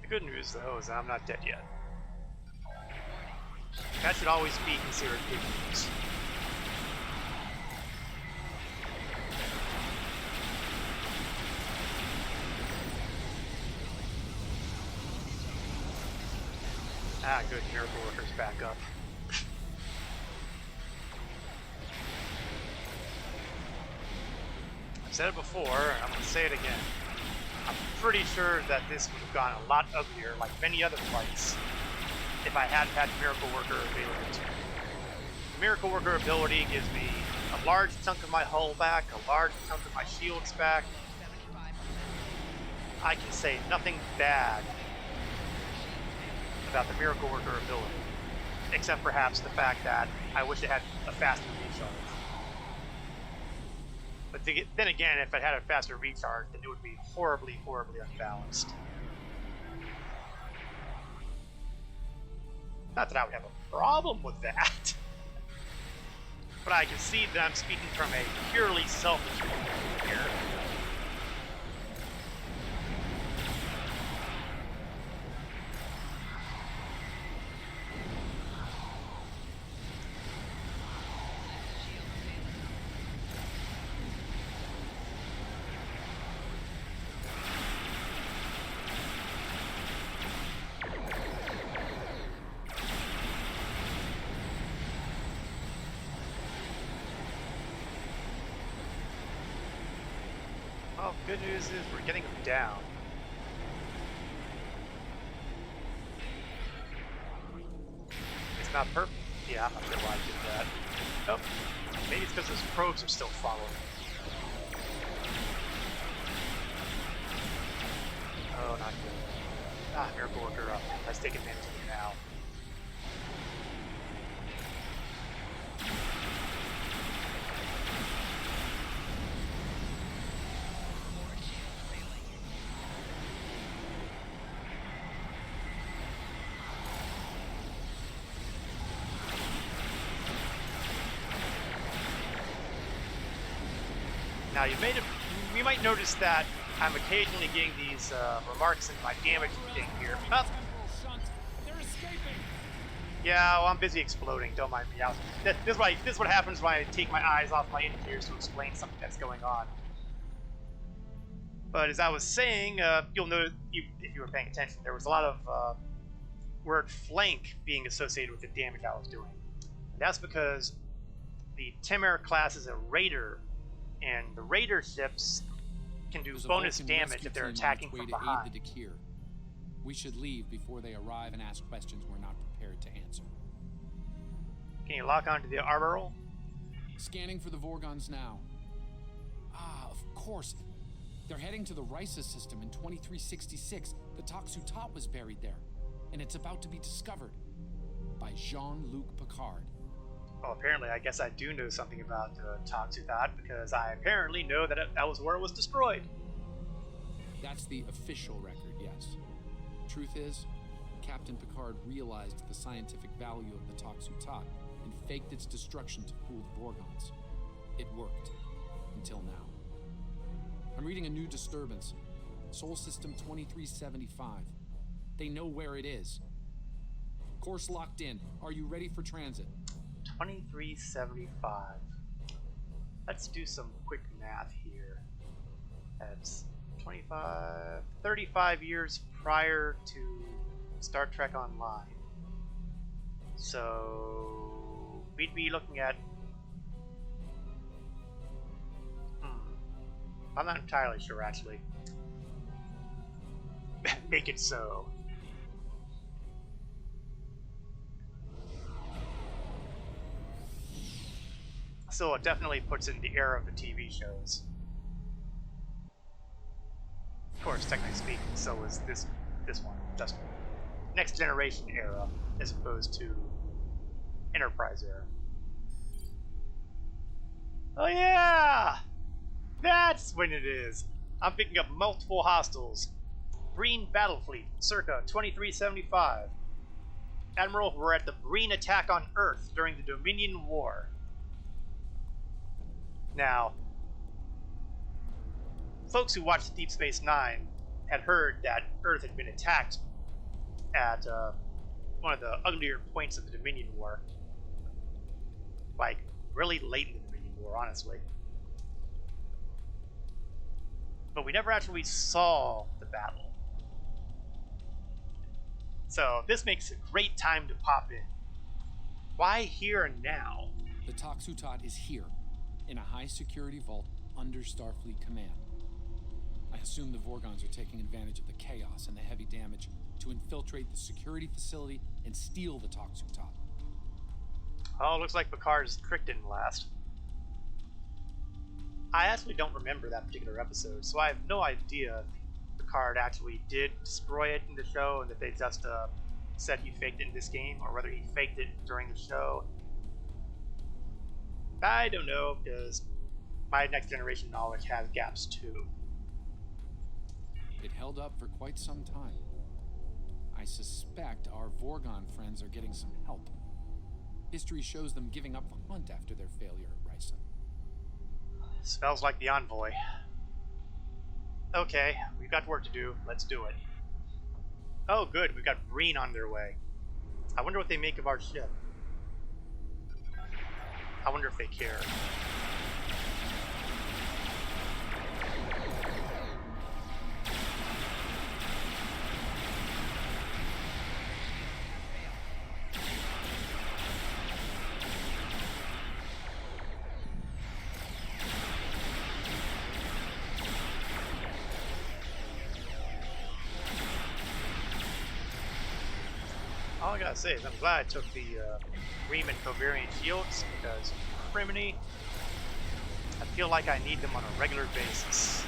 Speaker 1: The good news, though, is that I'm not dead yet. That should always be considered good news. Ah, good. Miracle Worker's back up. I've said it before, and I'm going to say it again. I'm pretty sure that this would have gone a lot uglier, like many other fights, if I hadn't had Miracle Worker available to me. The Miracle Worker ability gives me a large chunk of my hull back, a large chunk of my shields back.
Speaker 5: 75%.
Speaker 1: I can say nothing bad about the Miracle Worker ability, except perhaps the fact that I wish it had a faster recharge. But then again, if it had a faster recharge, then it would be horribly, horribly unbalanced. Not that I would have a problem with that, but I can see that I'm speaking from a purely selfish point of view here. Well, good news is we're getting them down. It's not perfect. Yeah, I'm not sure why I did that. Oh, maybe it's because those probes are still following. Oh, not good. Ah, Miracle Worker up. Let's take advantage of it now. Now you might notice that I'm occasionally getting these remarks in my damage thing here. Oh.
Speaker 2: They're escaping.
Speaker 1: Yeah, well, I'm busy exploding. Don't mind me. This is what happens when I take my eyes off my indicators to explain something that's going on. But as I was saying, you'll notice if you were paying attention, there was a lot of word flank being associated with the damage I was doing. And that's because the Timur class is a raider, and the raider ships can do bonus damage if they're attacking from behind.
Speaker 2: We should leave before they arrive and ask questions we're not prepared to answer.
Speaker 1: Can you lock onto the arboral?
Speaker 2: Scanning for the Vorgons now. Ah, of course. They're heading to the Risa system in 2366. The Toxutot was buried there, and it's about to be discovered by Jean-Luc Picard.
Speaker 1: Well, apparently, I guess I do know something about Toxutot, because I apparently know that that was where it was destroyed.
Speaker 2: That's the official record, yes. Truth is, Captain Picard realized the scientific value of the Toxutot and faked its destruction to fool the Vorgons. It worked. Until now. I'm reading a new disturbance. Sol System 2375. They know where it is. Course locked in. Are you ready for transit?
Speaker 1: 2375. Let's do some quick math here. That's 35 years prior to Star Trek Online. So we'd be looking at I'm not entirely sure, actually. Make it so. So it definitely puts it in the era of the TV shows. Of course, technically speaking, so is this one. Just Next Generation era, as opposed to Enterprise era. Oh yeah! That's when it is. I'm picking up multiple hostiles. Breen Battle Fleet, circa 2375. Admiral, we're at the Breen attack on Earth during the Dominion War. Now, folks who watched Deep Space Nine had heard that Earth had been attacked at one of the uglier points of the Dominion War. Like, really late in the Dominion War, honestly. But we never actually saw the battle. So this makes a great time to pop in. Why here and now?
Speaker 2: The Toxutot is here, in a high-security vault under Starfleet command. I assume the Vorgons are taking advantage of the chaos and the heavy damage to infiltrate the security facility and steal the Toxutot.
Speaker 1: Oh, looks like Picard's trick didn't last. I actually don't remember that particular episode, so I have no idea if Picard actually did destroy it in the show and that they just said he faked it in this game, or whether he faked it during the show. I don't know, because my Next Generation knowledge has gaps too.
Speaker 2: It held up for quite some time. I suspect our Vorgon friends are getting some help. History shows them giving up the hunt after their failure at Risa.
Speaker 1: Smells like the Envoy. Okay, we've got work to do. Let's do it. Oh, good. We've got Breen on their way. I wonder what they make of our ship. I wonder if they care. All I gotta say is I'm glad I took the Ream and Covariant shields, because criminy, I feel like I need them on a regular basis.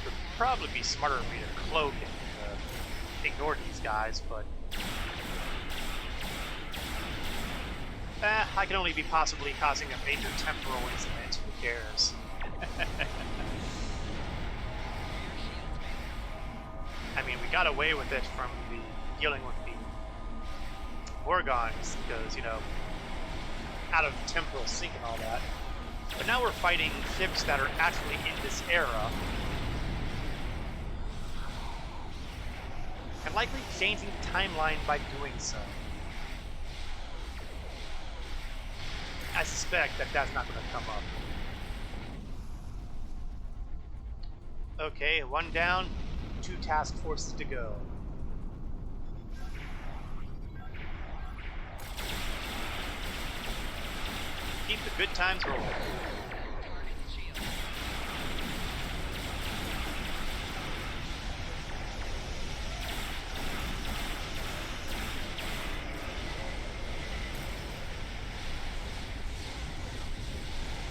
Speaker 1: It would probably be smarter for me to cloak and ignore these guys, but I can only be possibly causing a major temporal incident. Who cares? got away with it from the dealing with the Gorgons because, you know, out of temporal sync and all that. But now we're fighting ships that are actually in this era. And likely changing the timeline by doing so. I suspect that that's not going to come up. Okay, 1 down, 2 task forces to go. Keep the good times rolling.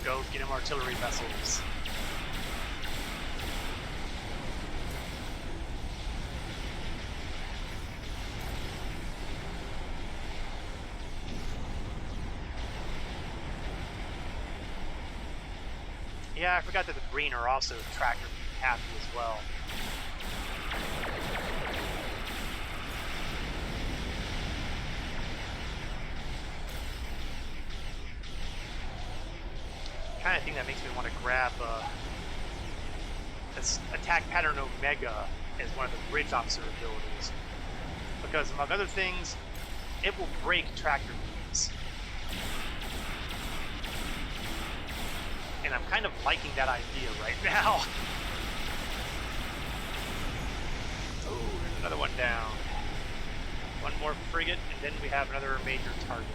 Speaker 1: Go get him artillery vessels. Yeah, I forgot that the green are also tractor happy as well. Kind of thing that makes me want to grab this attack pattern Omega as one of the bridge officer abilities, because among other things, it will break tractor beams. And I'm kind of liking that idea right now. Oh, there's another one down. One more frigate, and then we have another major target.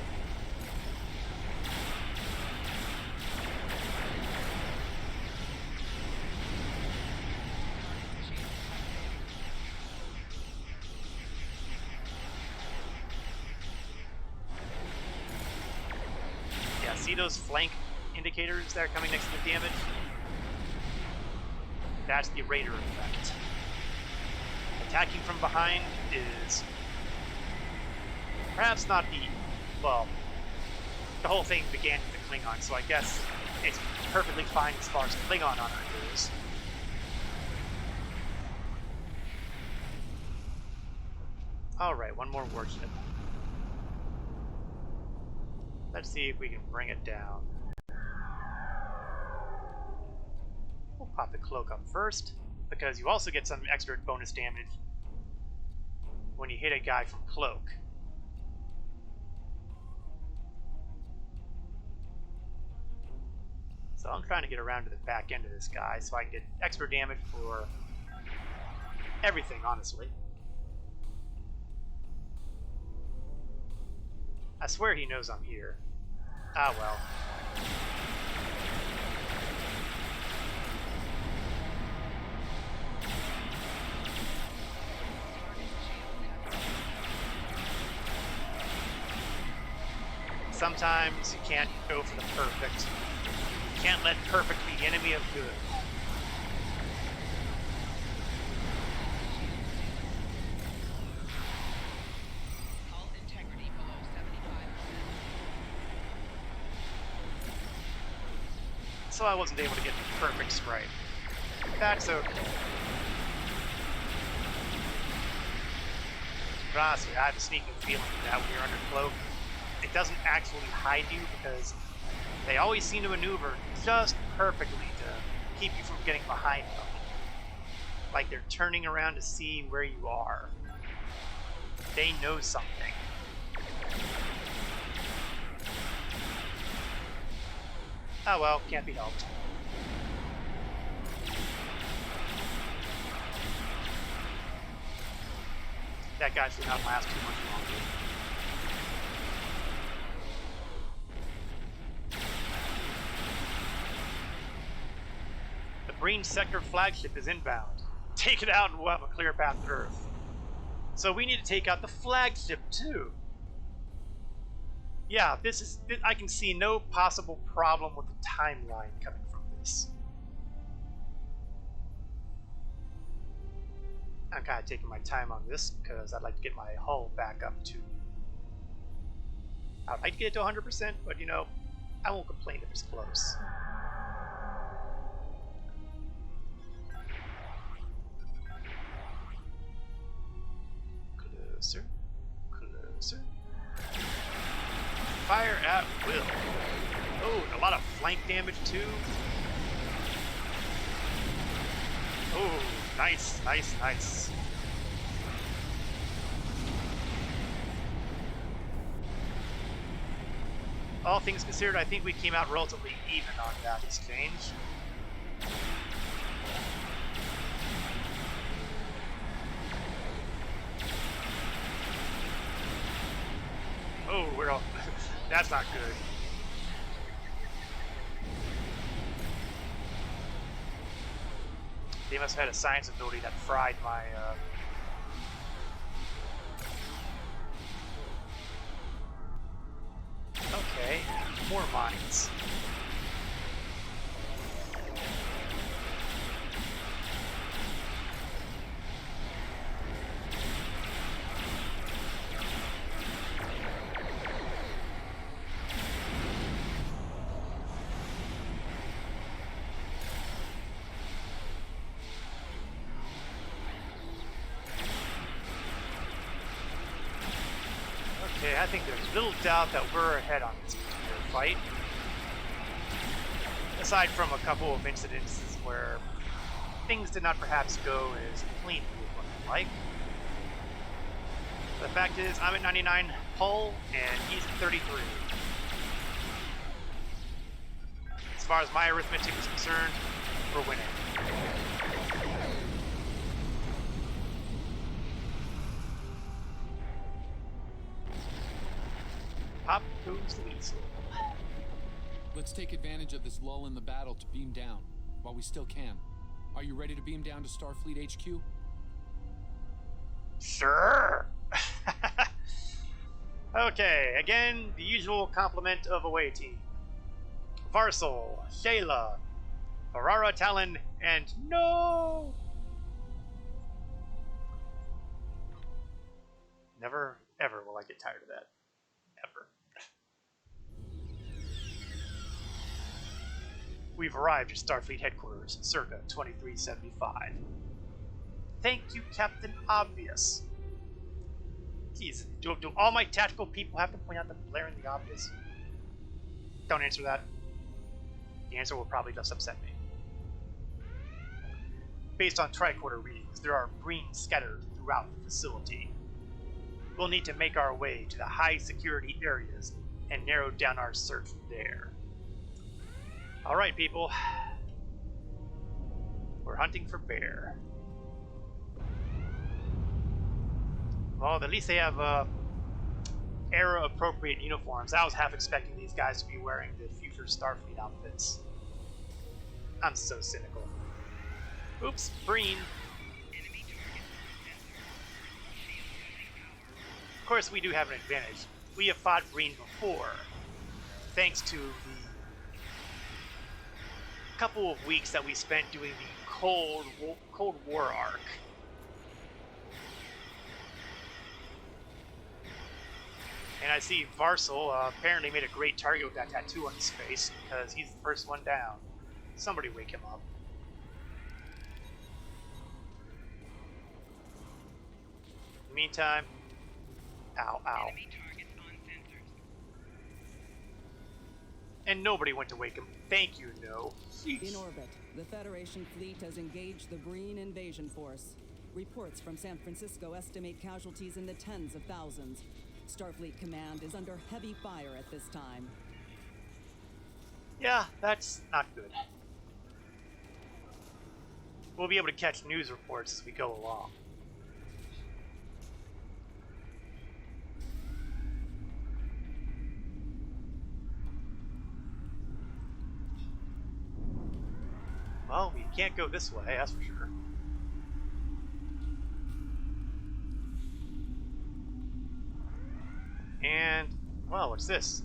Speaker 1: Yeah, see those flank indicators that are coming next to the damage? That's the Raider effect. Attacking from behind is perhaps not the, well, the whole thing began with the Klingon, so I guess it's perfectly fine as far as Klingon honor goes. Alright, one more warship. Let's see if we can bring it down. We'll pop the cloak up first, because you also get some extra bonus damage when you hit a guy from cloak. So I'm trying to get around to the back end of this guy so I can get extra damage for everything, honestly. I swear he knows I'm here. Ah, well. Sometimes you can't go for the perfect. You can't let perfect be the enemy of good.
Speaker 5: Hull integrity below 75%.
Speaker 1: So I wasn't able to get the perfect strike. That's okay. But honestly, I have a sneaking feeling that when you're under cloak, it doesn't actually hide you, because they always seem to maneuver just perfectly to keep you from getting behind them. Like they're turning around to see where you are. They know something. Oh well, can't be helped. That guy should not last too much longer. The Green Sector flagship is inbound. Take it out and we'll have a clear path to Earth. So we need to take out the flagship too. Yeah, I can see no possible problem with the timeline coming from this. I'm kind of taking my time on this because I'd like to get my hull back up to... I'd like to get it to 100%, but you know, I won't complain if it's close. Closer. Closer. Fire at will. Oh, a lot of flank damage too. Oh, nice, nice, nice. All things considered, I think we came out relatively even on that exchange. Oh, we're all... That's not good. They must have had a science ability that fried my, Okay, more mines. Okay, I think there's little doubt that we're ahead on this particular fight. Aside from a couple of incidences where things did not perhaps go as cleanly as one would like. The fact is, I'm at 99 hull, and he's at 33. As far as my arithmetic is concerned, we're winning. Pop goes the weasel.
Speaker 2: Let's take advantage of this lull in the battle to beam down, while we still can. Are you ready to beam down to Starfleet HQ?
Speaker 1: Sure! Okay, again, the usual complement of away team. Varsal, Shayla, Ferrara Talon, and no! Never, ever will I get tired of that. Ever. We've arrived at Starfleet headquarters, circa 2375. Thank you, Captain Obvious. Jeez, do all my tactical people have to point out the blaringly obvious? Don't answer that. The answer will probably just upset me. Based on tricorder readings, there are Breens scattered throughout the facility. We'll need to make our way to the high security areas and narrow down our search there. Alright, people. We're hunting for bear. Well, at least they have era-appropriate uniforms. I was half expecting these guys to be wearing the future Starfleet outfits. I'm so cynical. Oops, Breen. Of course, we do have an advantage. We have fought Breen before, thanks to the couple of weeks that we spent doing the Cold War arc. And I see Varsal apparently made a great target with that tattoo on his face because he's the first one down. Somebody wake him up. In the meantime, ow, ow. And nobody went to wake him. Thank you, no.
Speaker 7: In orbit, the Federation fleet has engaged the Breen invasion force. Reports from San Francisco estimate casualties in the tens of thousands. Starfleet Command is under heavy fire at this time.
Speaker 1: Yeah, that's not good. We'll be able to catch news reports as we go along. Well, we can't go this way, that's for sure. And, well, what's this?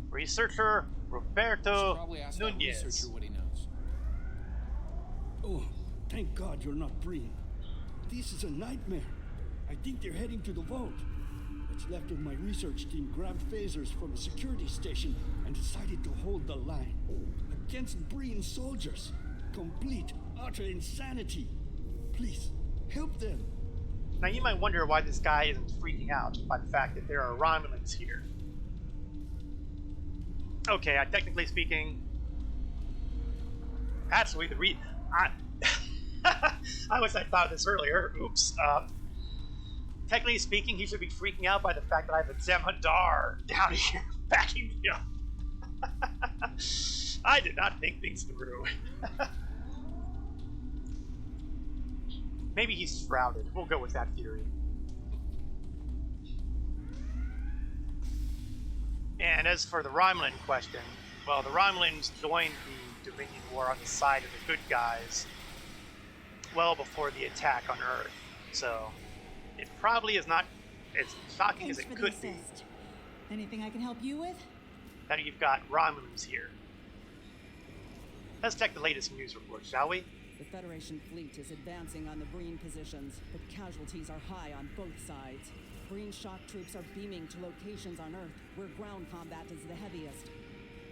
Speaker 1: Researcher Roberto
Speaker 2: Probably ask that
Speaker 1: Nunez.
Speaker 2: researcher what he knows.
Speaker 8: Oh, thank God you're not Breen. This is a nightmare. I think they're heading to the vault. What's left of my research team grabbed phasers from a security station and decided to hold the line. Against Breen soldiers. Complete, utter insanity. Please, help them.
Speaker 1: Now you might wonder why this guy isn't freaking out by the fact that there are Romulans here. Okay, technically speaking, actually I thought of this earlier. Oops. Technically speaking, he should be freaking out by the fact that I have a Zemhadar down here backing me up. I did not think things through. Maybe he's shrouded. We'll go with that theory. And as for the Romulan question, well, the Romulans joined the Dominion War on the side of the good guys well before the attack on Earth, so it probably is not as shocking as it could be.
Speaker 7: Anything I can help you with?
Speaker 1: That you've got Romulans here. Let's check the latest news report, shall we?
Speaker 7: The Federation fleet is advancing on the Breen positions, but casualties are high on both sides. Breen shock troops are beaming to locations on Earth where ground combat is the heaviest.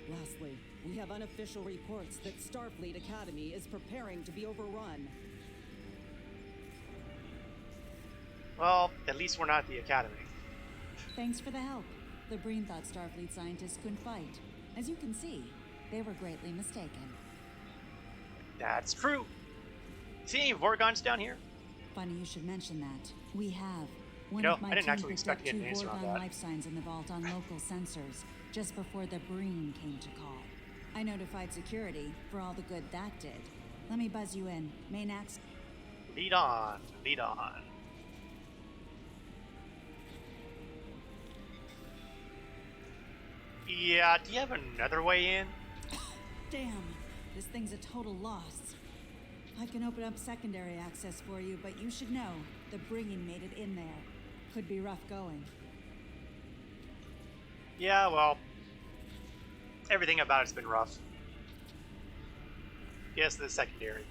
Speaker 7: Lastly, we have unofficial reports that Starfleet Academy is preparing to be overrun.
Speaker 1: Well, at least we're not the Academy.
Speaker 9: Thanks for the help. The Breen thought Starfleet scientists couldn't fight. As you can see, they were greatly mistaken.
Speaker 1: That's true. See any Vorgons down here?
Speaker 9: Funny you should mention that. We have. One
Speaker 1: You know,
Speaker 9: of my
Speaker 1: I didn't
Speaker 9: team
Speaker 1: actually
Speaker 9: picked up
Speaker 1: expect to get
Speaker 9: 2
Speaker 1: an answer on
Speaker 9: Vorgon
Speaker 1: that.
Speaker 9: life signs in the vault on local sensors, just before the Breen came to call. I notified security for all the good that did. Let me buzz you in. Main access.
Speaker 1: Lead on, lead on. Yeah, do you have another way in?
Speaker 9: Damn, this thing's a total loss. I can open up secondary access for you, but you should know, the Breen made it in there. Could be rough going.
Speaker 1: Yeah, well, everything about it's been rough. Yes, the secondary.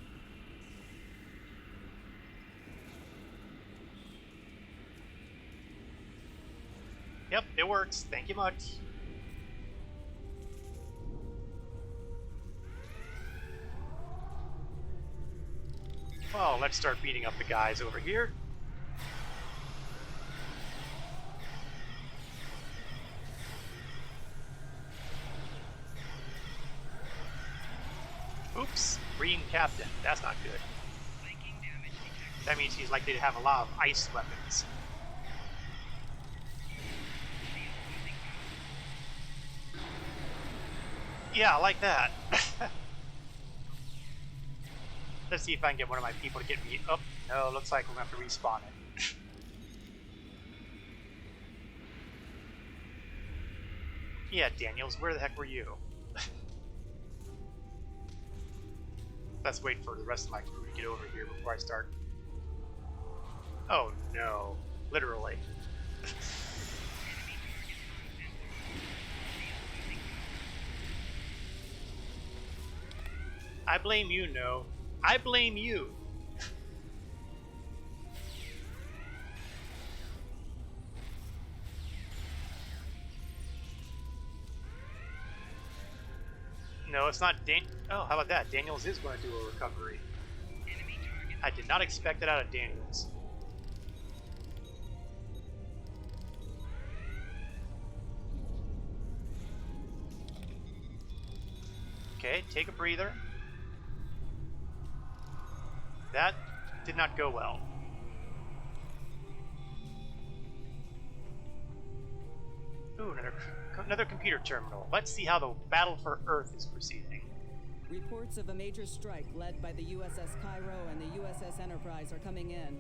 Speaker 1: Yep, it works. Thank you much. Well, let's start beating up the guys over here. Oops, Green Captain. That's not good. That means he's likely to have a lot of ice weapons. Yeah, I like that. Let's see if I can get one of my people to get me up. No, looks like we're going to have to respawn it. Yeah, Daniels, where the heck were you? Let's wait for the rest of my crew to get over here before I start. Oh no, literally. I blame you, no. I blame you. No, it's not Oh, how about that? Daniels is going to do a recovery. I did not expect it out of Daniels. Okay, take a breather. That did not go well. Ooh, another computer terminal. Let's see how the battle for Earth is proceeding.
Speaker 7: Reports of a major strike led by the USS Cairo and the USS Enterprise are coming in.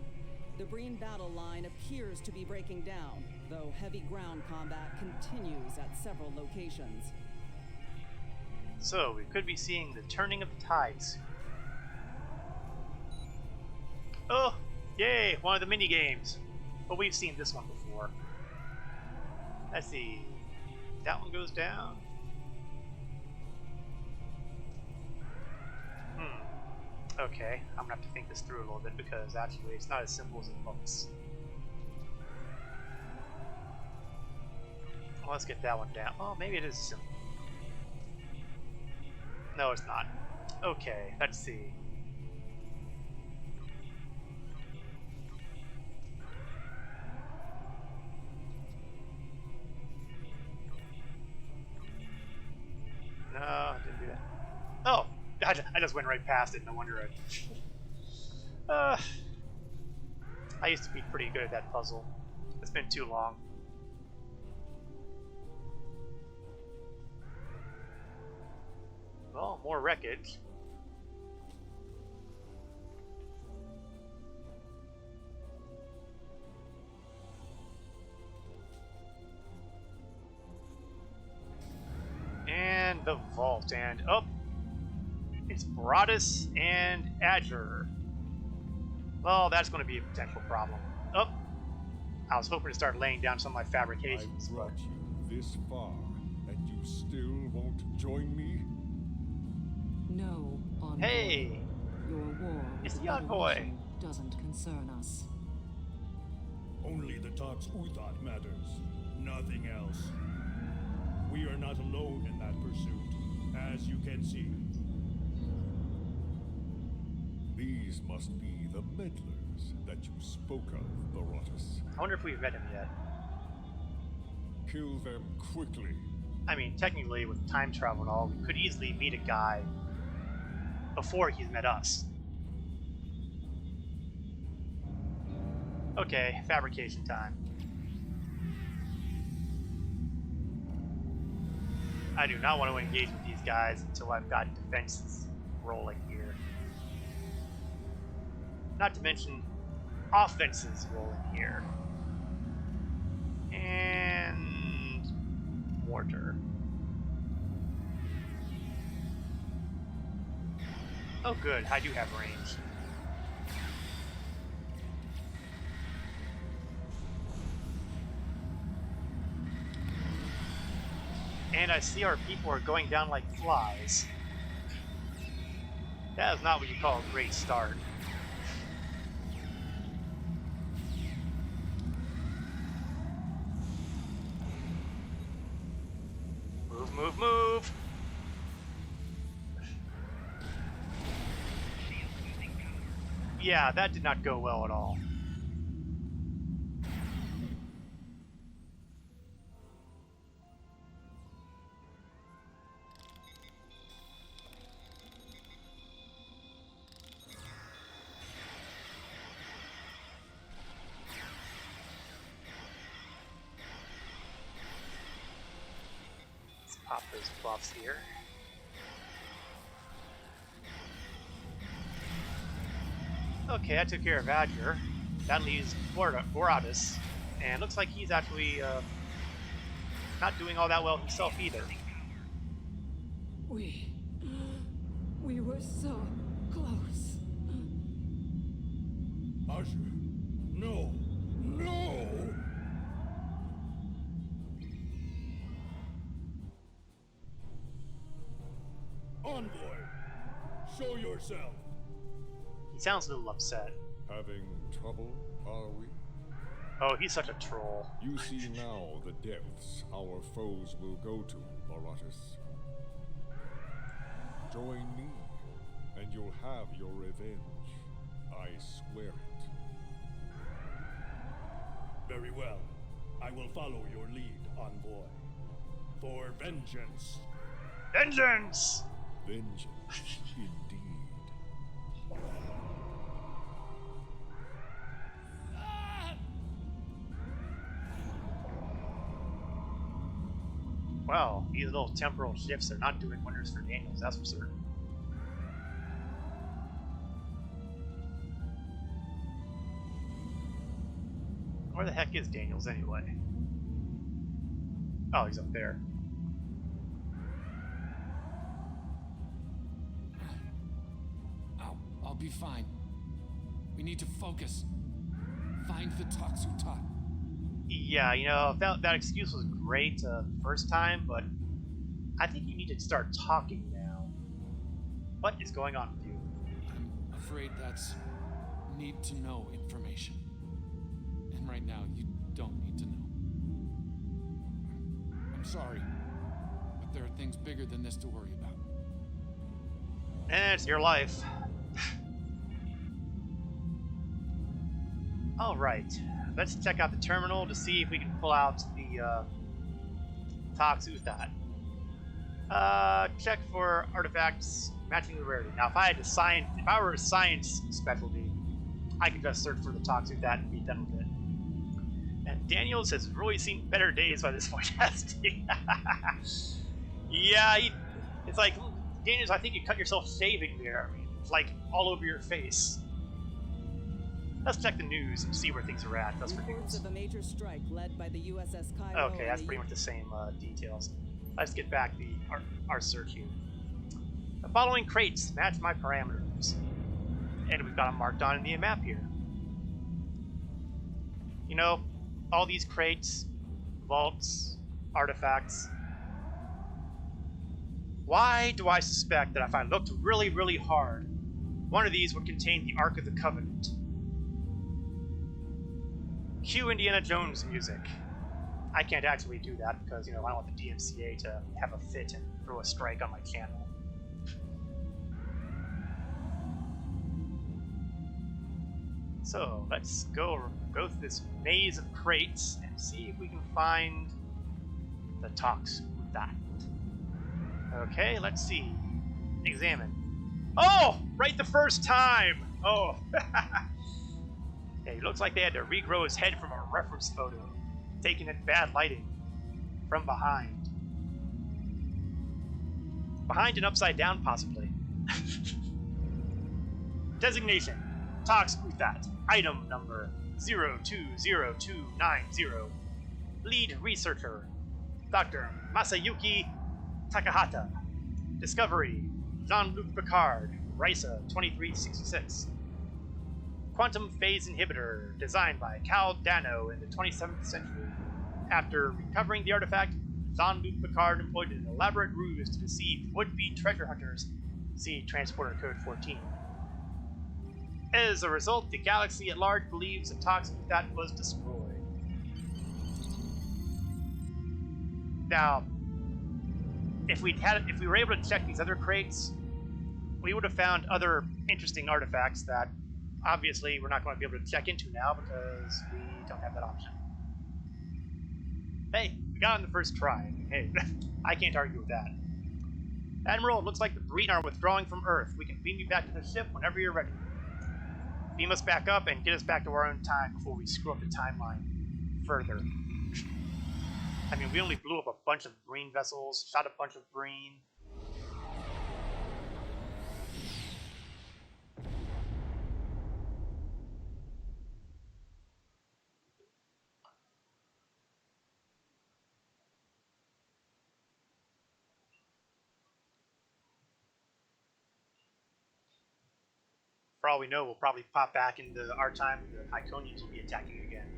Speaker 7: The Breen battle line appears to be breaking down, though heavy ground combat continues at several locations.
Speaker 1: So, we could be seeing the turning of the tides. Oh, yay, one of the mini games. But we've seen this one before. Let's see. That one goes down. Okay, I'm gonna have to think this through a little bit because actually it's not as simple as it looks. Well, let's get that one down. Oh, maybe it is simple. No, it's not. Okay, let's see. just went right past it. No wonder I used to be pretty good at that puzzle. It's been too long. Well, more wreckage. And the vault, and oh, it's Broadus and Azure. Well, that's going to be a potential problem. Oh, I was hoping to start laying down some of my fabrications.
Speaker 10: I brought you this far, and you still won't join me?
Speaker 4: No, Envoy.
Speaker 1: Hey!
Speaker 4: Your war
Speaker 1: It's
Speaker 4: with
Speaker 1: the Envoy.
Speaker 4: Federation doesn't concern us.
Speaker 3: Only the Tox-Uthat matters. Nothing else. We are not alone in that pursuit, as you can see.
Speaker 10: These must be the meddlers that you spoke of, Barotus.
Speaker 1: I wonder if we've met him yet.
Speaker 10: Kill them quickly.
Speaker 1: I mean, technically, with time travel and all, we could easily meet a guy before he's met us. Okay, fabrication time. I do not want to engage with these guys until I've got defenses rolling here. Not to mention offenses rolling here. And mortar. Oh good, I do have range. And I see our people are going down like flies. That is not what you call a great start. Move, move, move! Yeah, that did not go well at all. Let's pop those buffs here. Okay, I took care of Azure. That leaves Boratus, and looks like he's actually not doing all that well himself either.
Speaker 7: We were so close.
Speaker 3: Azure, no, no! Envoy, show yourself.
Speaker 1: He sounds a little upset.
Speaker 10: Having trouble, are we?
Speaker 1: Oh, he's such a troll.
Speaker 10: You see now the depths our foes will go to, Barotus. Join me, and you'll have your revenge. I swear it.
Speaker 3: Very well. I will follow your lead, Envoy. For vengeance.
Speaker 1: Vengeance!
Speaker 10: Vengeance, indeed.
Speaker 1: Wow, these little temporal shifts are not doing wonders for Daniels, that's for certain. Where the heck is Daniels anyway? Oh, he's up there.
Speaker 2: I'll be fine. We need to focus. Find the Tox-Uthat.
Speaker 1: Yeah, you know, that excuse was great first time, but I think you need to start talking now. What is going on with you?
Speaker 2: I'm afraid that's need-to-know information. And right now, you don't need to know. I'm sorry, but there are things bigger than this to worry about.
Speaker 1: And it's your life. Alright, let's check out the terminal to see if we can pull out the Tox-Uthat. Check for artifacts matching the rarity. Now, if I were a science specialty, I could just search for the talks with that and be done with it. And Daniels has really seen better days by this point, hasn't he? Yeah, it's like, Daniels, I think you cut yourself shaving there. I mean, it's like all over your face. Let's check the news and see where things are at. That's
Speaker 7: Reports
Speaker 1: ridiculous.
Speaker 7: of a major strike led by the USS Cairo.
Speaker 1: Okay, that's pretty much the same details. Let's get back our search here. The following crates match my parameters. And we've got them marked on in the map here. You know, all these crates, vaults, artifacts. Why do I suspect that if I looked really, really hard, one of these would contain the Ark of the Covenant? Cue Indiana Jones music. I can't actually do that because, you know, I don't want the DMCA to have a fit and throw a strike on my channel. So let's go through this maze of crates and see if we can find the talks with that. Okay, let's see. Examine. Oh, right the first time. Oh. It looks like they had to regrow his head from a reference photo, taken in bad lighting, from behind. Behind and upside down, possibly. Designation. Talks Uthat. Item number 020290. Lead researcher, Dr. Masayuki Takahata. Discovery, Jean-Luc Picard, RISA 2366. Quantum phase inhibitor, designed by Cal Dano in the 27th century. After recovering the artifact, Jean-Luc Picard employed an elaborate ruse to deceive would-be treasure hunters. See Transporter Code 14. As a result, the galaxy at large believes the talks with that was destroyed. Now, if we were able to check these other crates, we would have found other interesting artifacts that obviously we're not going to be able to check into now because we don't have that option. Hey, we got on the first try. Hey, I can't argue with that. Admiral, it looks like the Breen are withdrawing from Earth. We can beam you back to the ship whenever you're ready. Beam us back up and get us back to our own time before we screw up the timeline further. I mean, we only blew up a bunch of Breen vessels, shot a bunch of Breen. For all we know, we'll probably pop back into our time and the Iconians will be attacking again.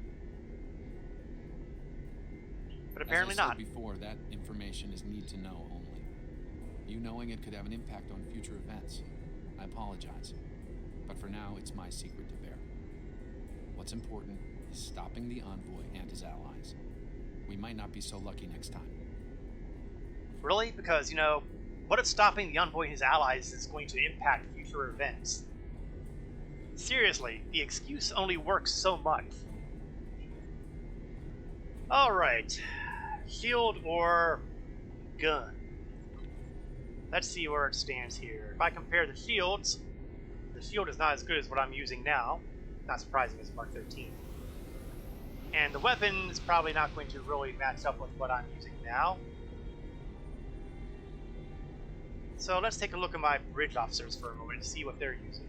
Speaker 1: But apparently
Speaker 2: As I
Speaker 1: not.
Speaker 2: said before, that information is need to know only. You knowing it could have an impact on future events. I apologize. But for now, it's my secret to bear. What's important is stopping the envoy and his allies. We might not be so lucky next time.
Speaker 1: Really? Because, you know, what if stopping the envoy and his allies is going to impact future events? Seriously, the excuse only works so much. Alright. Shield or gun? Let's see where it stands here. If I compare the shield is not as good as what I'm using now. Not surprising, it's Mark 13. And the weapon is probably not going to really match up with what I'm using now. So let's take a look at my bridge officers for a moment and see what they're using.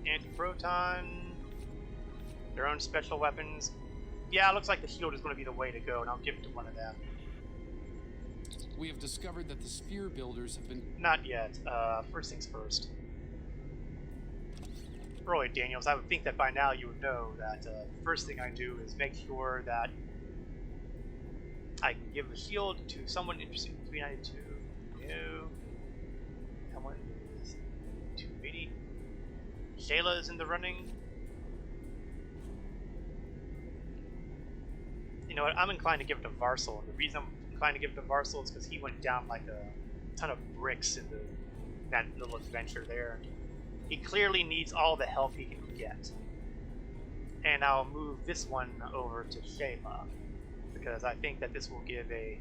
Speaker 1: Anti-proton, their own special weapons. Yeah, it looks like the shield is going to be the way to go, and I'll give it to one of them.
Speaker 2: We have discovered that the spear builders have been...
Speaker 1: Not yet. First things first. Roy Daniels, I would think that by now you would know that the first thing I do is make sure that I can give the shield to someone interested in 392. No. Someone is 280. Shayla is in the running. You know what? I'm inclined to give it to Varsal, and the reason I'm inclined to give it to Varsal is because he went down like a ton of bricks in that little adventure there. He clearly needs all the help he can get. And I'll move this one over to Shayla, because I think that this will give a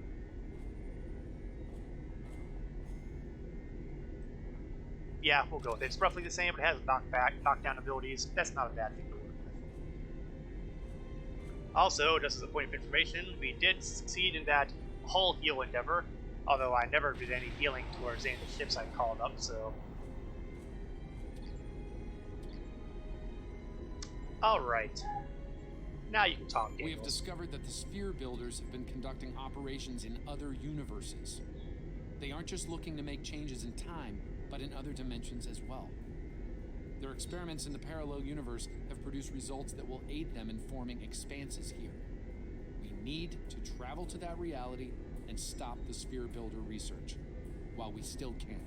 Speaker 1: Yeah, we'll go with it. It's roughly the same, but it has knockdown abilities. That's not a bad thing to work with. Also, just as a point of information, we did succeed in that hull heal endeavor, although I never did any healing towards any of the ships I called up, so... Alright. Now you can talk, Daniel.
Speaker 2: We have discovered that the Sphere Builders have been conducting operations in other universes. They aren't just looking to make changes in time, but in other dimensions as well. Their experiments in the parallel universe have produced results that will aid them in forming expanses here. We need to travel to that reality and stop the Sphere Builder research, while we still can.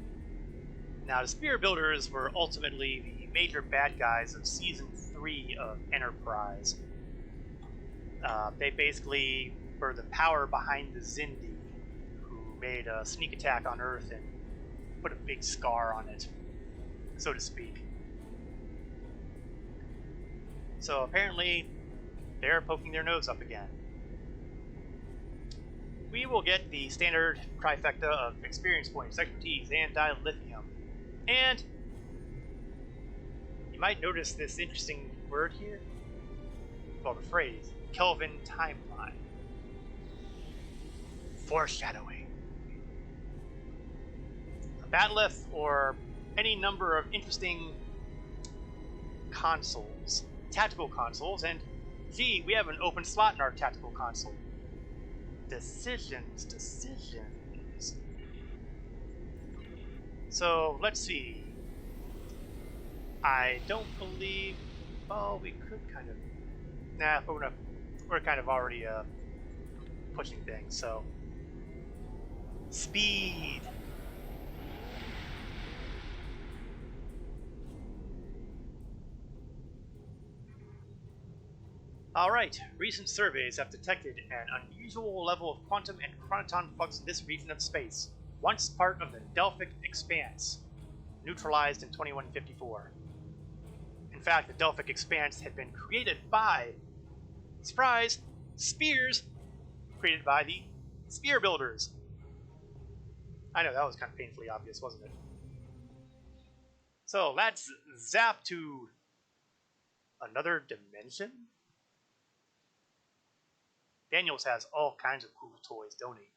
Speaker 1: Now, the Sphere Builders were ultimately the major bad guys of Season 3 of Enterprise. They basically were the power behind the Xindi, who made a sneak attack on Earth and put a big scar on it, so to speak. So apparently, they're poking their nose up again. We will get the standard trifecta of experience points, expertise, and dilithium. And you might notice this interesting word here. Well, the phrase, Kelvin Timeline. Foreshadowing. A bat'leth, or any number of interesting consoles, tactical consoles, and gee, we have an open slot in our tactical console. Decisions. So, let's see. I don't believe... Oh, we could kind of... Nah, but we're kind of already pushing things, so... Speed! Alright, recent surveys have detected an unusual level of quantum and chronoton flux in this region of space, once part of the Delphic Expanse, neutralized in 2154. In fact, the Delphic Expanse had been created by, surprise, spheres, created by the Sphere Builders. I know, that was kind of painfully obvious, wasn't it? So, let's zap to another dimension? Daniels has all kinds of cool toys, don't he?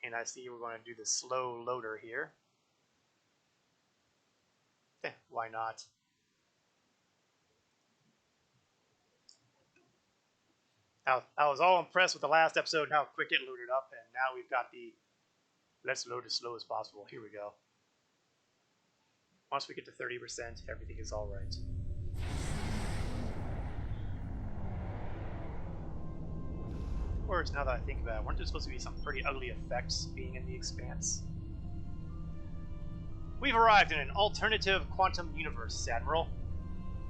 Speaker 1: And I see we're going to do the slow loader here. Why not? I was all impressed with the last episode and how quick it loaded up, and now we've got the let's load as slow as possible. Here we go. Once we get to 30%, everything is alright. Of course, now that I think about it, weren't there supposed to be some pretty ugly effects being in the Expanse? We've arrived in an alternative quantum universe, Admiral.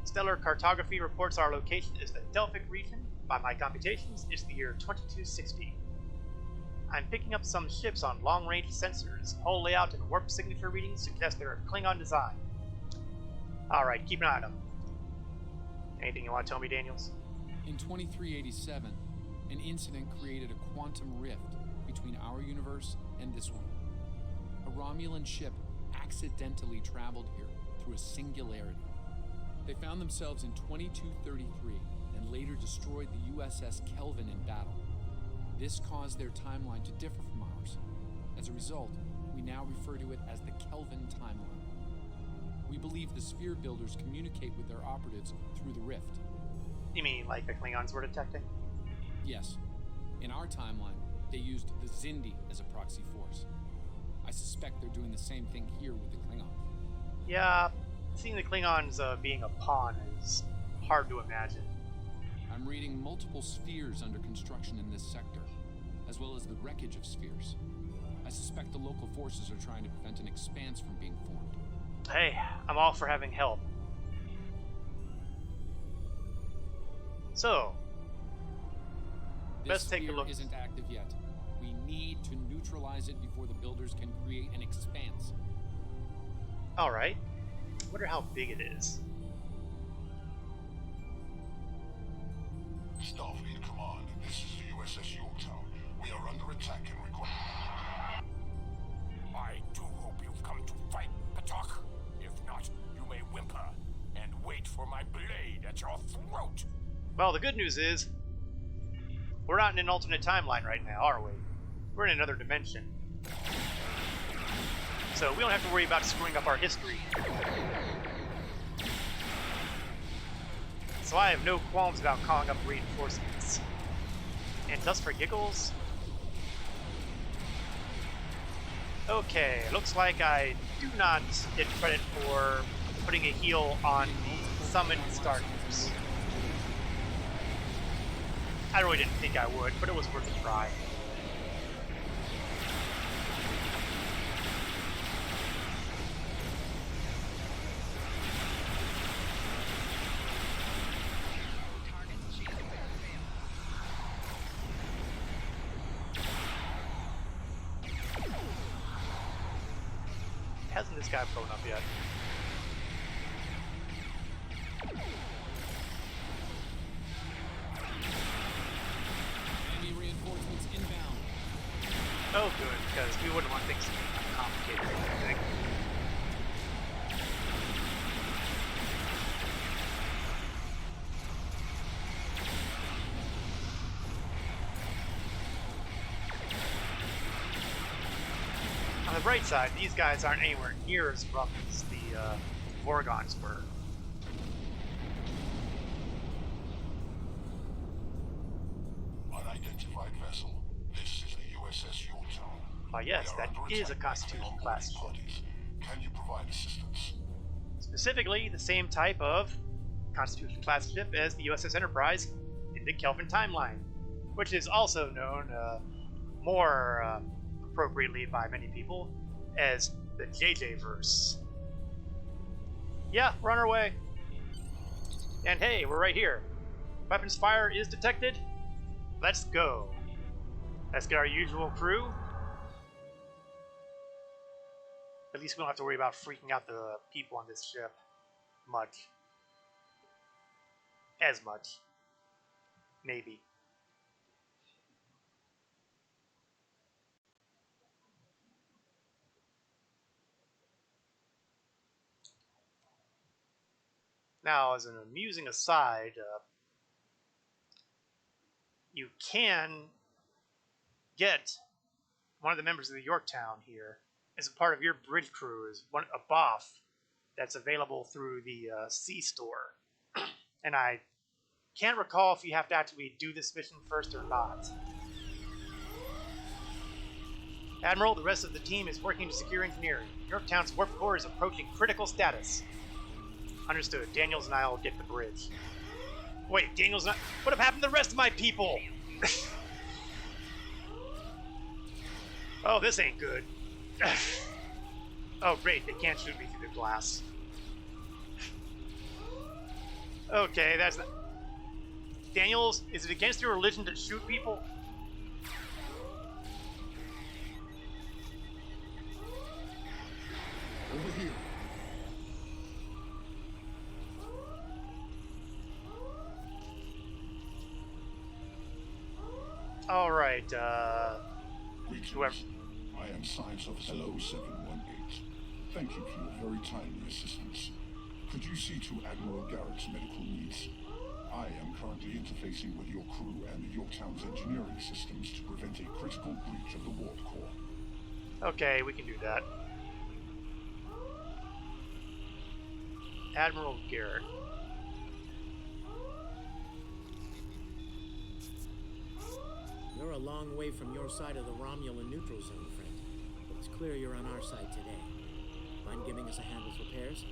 Speaker 1: Stellar cartography reports our location is the Delphic region. By my computations, it's the year 2260. I'm picking up some ships on long-range sensors. Hull layout and warp signature readings suggest they're a Klingon design. Alright, keep an eye on them. Anything you want to tell me, Daniels?
Speaker 2: In 2387, an incident created a quantum rift between our universe and this one. A Romulan ship accidentally traveled here through a singularity. They found themselves in 2233 and later destroyed the USS Kelvin in battle. This caused their timeline to differ from ours. As a result, we now refer to it as the Kelvin timeline. We believe the Sphere Builders communicate with their operatives through the rift.
Speaker 1: You mean like the Klingons were detecting?
Speaker 2: Yes. In our timeline, they used the Xindi as a proxy force. I suspect they're doing the same thing here with the Klingons.
Speaker 1: Yeah, seeing the Klingons being a pawn is hard to imagine.
Speaker 2: I'm reading multiple spheres under construction in this sector, as well as the wreckage of spheres. I suspect the local forces are trying to prevent an expanse from being formed.
Speaker 1: Hey, I'm all for having help. So, let's take a look.
Speaker 2: This sphere isn't active yet. We need to neutralize it before the Builders can create an expanse.
Speaker 1: Alright. Wonder how big it is.
Speaker 10: Starfleet Command, this is the USS Yorktown. We are under attack and require...
Speaker 1: Well, the good news is, we're not in an alternate timeline right now, are we? We're in another dimension. So we don't have to worry about screwing up our history. So I have no qualms about calling up reinforcements. And just for giggles? Okay, looks like I do not get credit for putting a heal on the summoned starters. I really didn't think I would, but it was worth a try. Hasn't this guy blown up yet?
Speaker 2: Enemy reinforcements inbound.
Speaker 1: Oh, good, because we wouldn't want things to be complicated or anything. On the bright side, these guys aren't anywhere near as rough as the Vorgons were.
Speaker 10: Unidentified vessel. This is the USS Yorktown.
Speaker 1: Ah, yes, that is a Constitution class ship.
Speaker 10: Can you provide assistance?
Speaker 1: Specifically, the same type of Constitution class ship as the USS Enterprise in the Kelvin timeline, which is also known more appropriately by many people as the JJ-verse. Yeah, we're on our way. And hey, we're right here. Weapons fire is detected. Let's go. Let's get our usual crew. At least we don't have to worry about freaking out the people on this ship much. As much. Maybe. Now, as an amusing aside, you can get one of the members of the Yorktown here as a part of your bridge crew, as a buff that's available through the C store. And I can't recall if you have to actually do this mission first or not. Admiral, the rest of the team is working to secure engineering. Yorktown's warp core is approaching critical status. Understood. Daniels and I will get the bridge. Wait, Daniels not... What happened to the rest of my people? Oh, this ain't good. Oh, great. They can't shoot me through the glass. Okay, that's not... Daniels, is it against your religion to shoot people?
Speaker 10: Over here.
Speaker 1: Alright, whoever.
Speaker 10: I am Science Officer 0718. Thank you for your very timely assistance. Could you see to Admiral Garrett's medical needs? I am currently interfacing with your crew and the Yorktown's engineering systems to prevent a critical breach of the warp core.
Speaker 1: Okay, we can do that. Admiral Garrett.
Speaker 11: You're a long way from your side of the Romulan neutral zone, friend. But it's clear you're on our side today. Mind giving us a hand with repairs?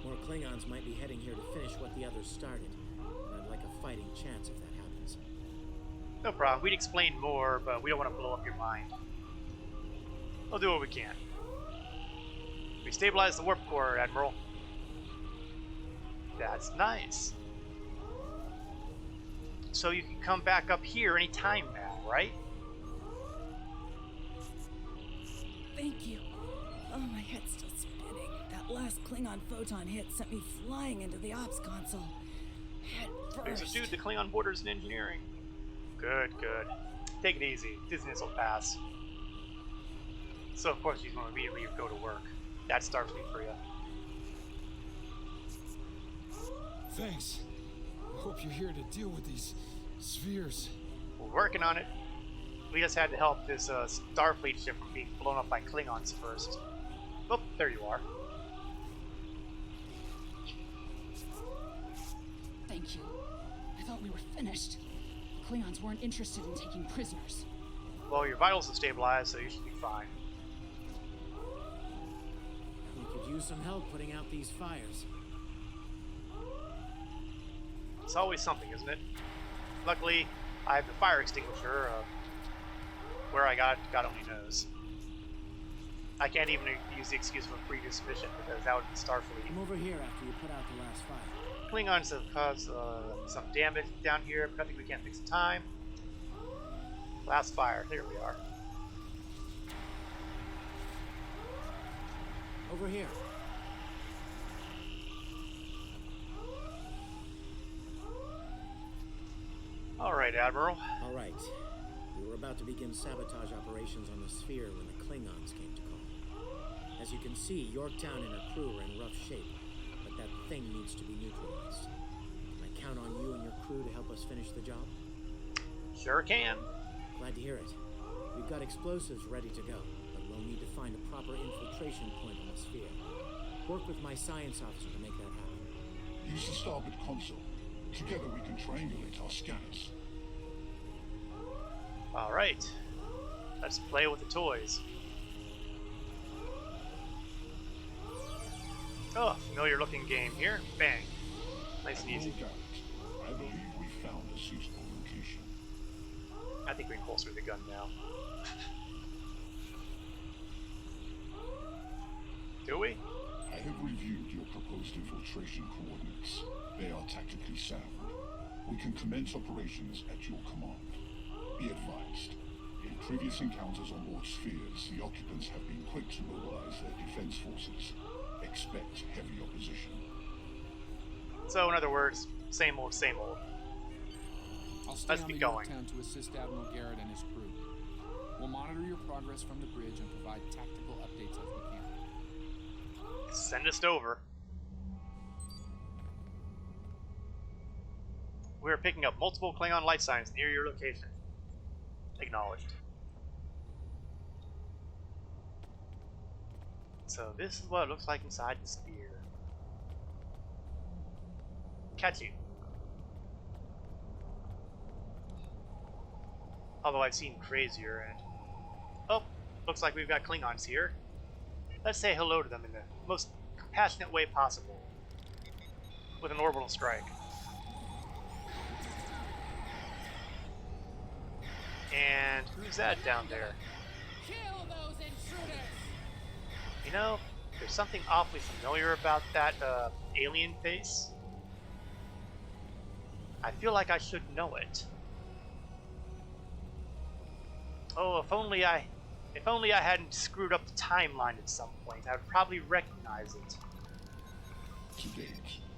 Speaker 11: More Klingons might be heading here to finish what the others started. And I'd like a fighting chance if that happens.
Speaker 1: No problem. We'd explain more, but we don't want to blow up your mind. We'll do what we can. We stabilized the warp core, Admiral. That's nice. So you can come back up here anytime now, right?
Speaker 9: Thank you. Oh, my head's still spinning. That last Klingon photon hit sent me flying into the ops console. Head
Speaker 1: There's
Speaker 9: first.
Speaker 1: a dude, the Klingon borders in engineering. Good, good. Take it easy. Dizziness will pass. So of course she's going to immediately go to work. That's Starfleet for you.
Speaker 8: Thanks.
Speaker 12: Hope you're here to deal with these spheres.
Speaker 1: We're working on it. We just had to help this Starfleet ship from being blown up by Klingons first. Oh, there you are.
Speaker 13: Thank you. I thought we were finished. Klingons weren't interested in taking prisoners.
Speaker 1: Well, your vitals are stabilized, so you should be fine.
Speaker 11: We could use some help putting out these fires.
Speaker 1: It's always something, isn't it? Luckily, I have the fire extinguisher. Where I got it, God only knows. I can't even use the excuse of a previous mission because that would be Starfleet.
Speaker 11: Come over here after you put out the last fire.
Speaker 1: Klingons have caused some damage down here, but I think we can't fix in time. Last fire, here we are.
Speaker 11: Over here.
Speaker 1: Alright, Admiral.
Speaker 11: Alright. We were about to begin sabotage operations on the sphere when the Klingons came to call. As you can see, Yorktown and her crew are in rough shape, but that thing needs to be neutralized. Can I count on you and your crew to help us finish the job?
Speaker 1: Sure can.
Speaker 11: Glad to hear it. We've got explosives ready to go, but we'll need to find a proper infiltration point on the sphere. Work with my science officer to make that happen.
Speaker 10: Use the starboard console. Together we can triangulate our scanners.
Speaker 1: Alright. Let's play with the toys. Oh, familiar looking game here. Bang. Nice and easy.
Speaker 10: Garrett, I believe we found a suitable location.
Speaker 1: I think we can holster the gun now. Do we?
Speaker 10: I have reviewed your proposed infiltration coordinates. They are tactically sound. We can commence operations at your command. Be advised, in previous encounters on board spheres, the occupants have been quick to mobilize their defense forces. Expect heavy opposition.
Speaker 1: So, in other words, same old, same old.
Speaker 2: I'll stay
Speaker 1: Let's
Speaker 2: on
Speaker 1: be
Speaker 2: the
Speaker 1: going.
Speaker 2: Yorktown to assist Admiral Garrett and his crew. We'll monitor your progress from the bridge and provide tactical updates as we can.
Speaker 1: Send us over. We are picking up multiple Klingon light signs near your location. Acknowledged. So this is what it looks like inside the sphere. Catchy. Although I've seen crazier and... Oh, looks like we've got Klingons here. Let's say hello to them in the most compassionate way possible. With an orbital strike. And who's that down there?
Speaker 13: Kill those intruders!
Speaker 1: You know, there's something awfully familiar about that alien face. I feel like I should know it. Oh, if only I hadn't screwed up the timeline at some point, I would probably recognize it.
Speaker 10: To date,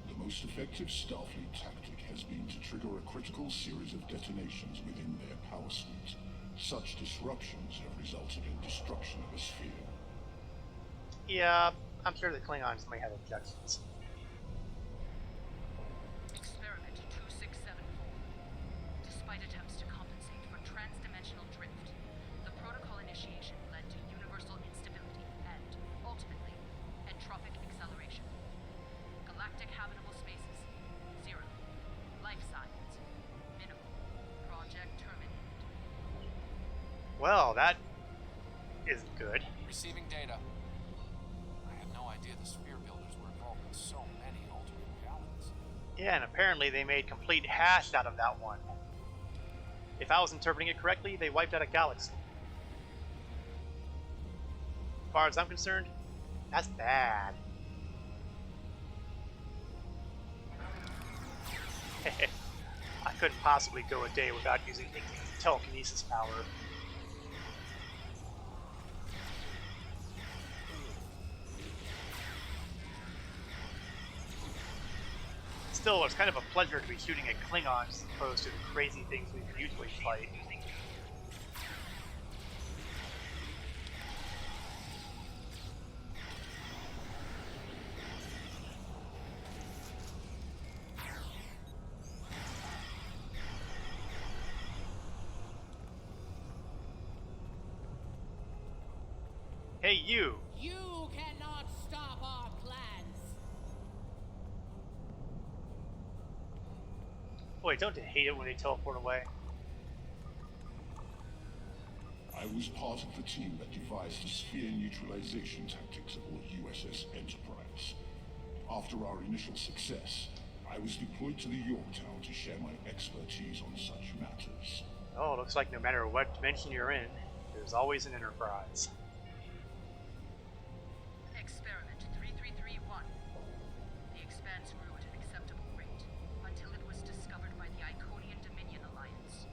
Speaker 10: the most effective Starfleet tactic has been to trigger a critical series of detonations within their power suite. Such disruptions have resulted in destruction of a sphere.
Speaker 1: Yeah, I'm sure the Klingons may have objections.
Speaker 5: Experiment 2674. Despite attempts to compensate for transdimensional drift, the protocol initiation led to universal instability and, ultimately, entropic acceleration. Galactic habitable spaces, 0. Life signs, minimal. Project terminated.
Speaker 1: Well, that isn't good.
Speaker 2: Receiving data. I had no idea the sphere builders were involved in so many alternate realities.
Speaker 1: Yeah, and apparently they made complete hash out of that one. If I was interpreting it correctly, they wiped out a galaxy. As far as I'm concerned, that's bad. I couldn't possibly go a day without using telekinesis power. Still, it's kind of a pleasure to be shooting at Klingons as opposed to the crazy things we usually fight. Hey, you!
Speaker 14: You cannot stop our plans.
Speaker 1: Boy, don't you hate it when they teleport away?
Speaker 10: I was part of the team that devised the sphere neutralization tactics aboard USS Enterprise. After our initial success, I was deployed to the Yorktown to share my expertise on such matters.
Speaker 1: Oh, looks like no matter what dimension you're in, there's always an Enterprise.
Speaker 5: Experiment 3331. The Expanse grew at an acceptable rate until it was discovered by the Iconian Dominion Alliance.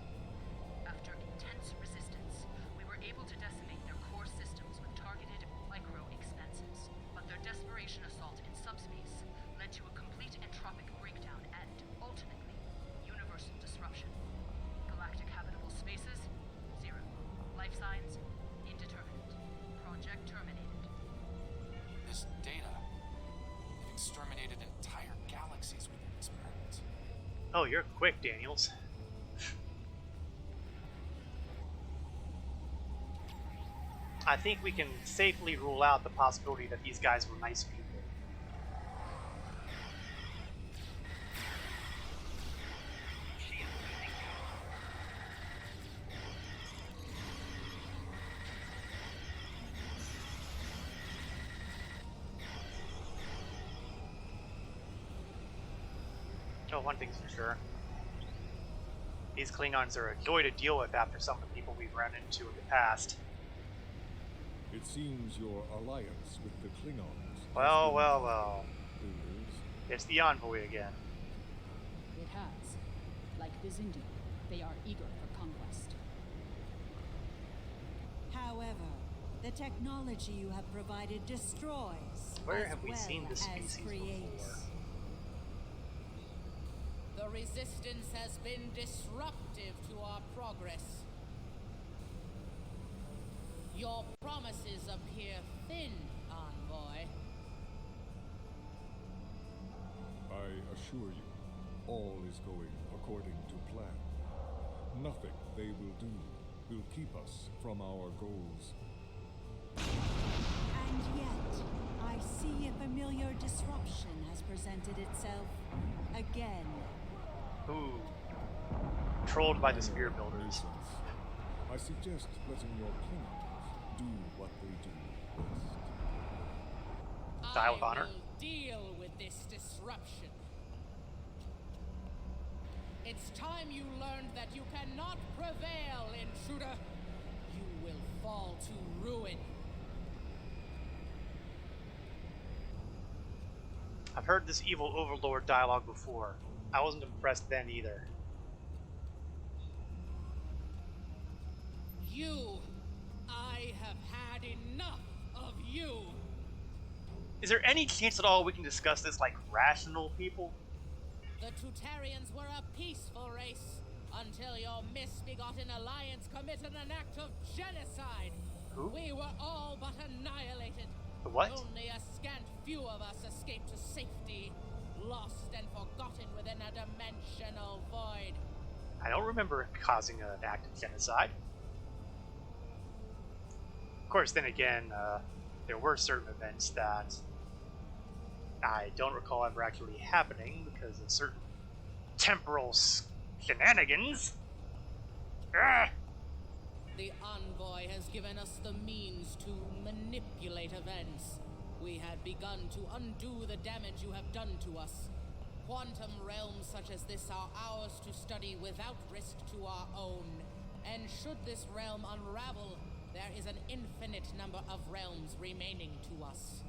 Speaker 5: After intense resistance, we were able to decimate their core systems with targeted micro-expanses. But their desperation assault in subspace led to a complete entropic breakdown and, ultimately, universal disruption. Galactic habitable spaces, 0. Life signs, indeterminate. Project terminated.
Speaker 2: This data, it exterminated entire galaxies with the experiments.
Speaker 1: Oh, you're quick, Daniels. I think we can safely rule out the possibility that these guys were nice people. Oh, one thing's for sure. These Klingons are a joy to deal with after some of the people we've run into in the past.
Speaker 15: It seems your alliance with the Klingons.
Speaker 1: Well, well, well. It's the Envoy again.
Speaker 13: It has. Like Byzantium, they are eager for conquest.
Speaker 9: However, the technology you have provided destroys.
Speaker 1: Where
Speaker 9: as
Speaker 1: have we
Speaker 9: well
Speaker 1: seen this
Speaker 9: as
Speaker 1: species
Speaker 9: creates.
Speaker 1: before?
Speaker 14: The Resistance has been disruptive to our progress. Your promises appear thin, Envoy.
Speaker 15: I assure you, all is going according to plan. Nothing they will do will keep us from our goals.
Speaker 9: And yet, I see a familiar disruption has presented itself again.
Speaker 1: Ooh. Trolled by the spear builders.
Speaker 15: I suggest letting your Klingons do what they do best.
Speaker 1: Style with honor.
Speaker 14: I will deal with this disruption. It's time you learned that you cannot prevail, intruder. You will fall to ruin.
Speaker 1: I've heard this evil overlord dialogue before. I wasn't impressed then either.
Speaker 14: You, I have had enough of you.
Speaker 1: Is there any chance at all we can discuss this like rational people?
Speaker 14: The Tutarians were a peaceful race until your misbegotten alliance committed an act of genocide.
Speaker 1: Who?
Speaker 14: We were all but annihilated.
Speaker 1: The what?
Speaker 14: Only a scant few of us escaped to safety, lost and forgotten within a dimensional void.
Speaker 1: I don't remember causing an act of genocide. Of course, then again, there were certain events that I don't recall ever actually happening because of certain temporal shenanigans. Ah!
Speaker 14: The Envoy has given us the means to manipulate events. We had begun to undo the damage you have done to us. Quantum realms such as this are ours to study without risk to our own. And should this realm unravel, there is an infinite number of realms remaining to us.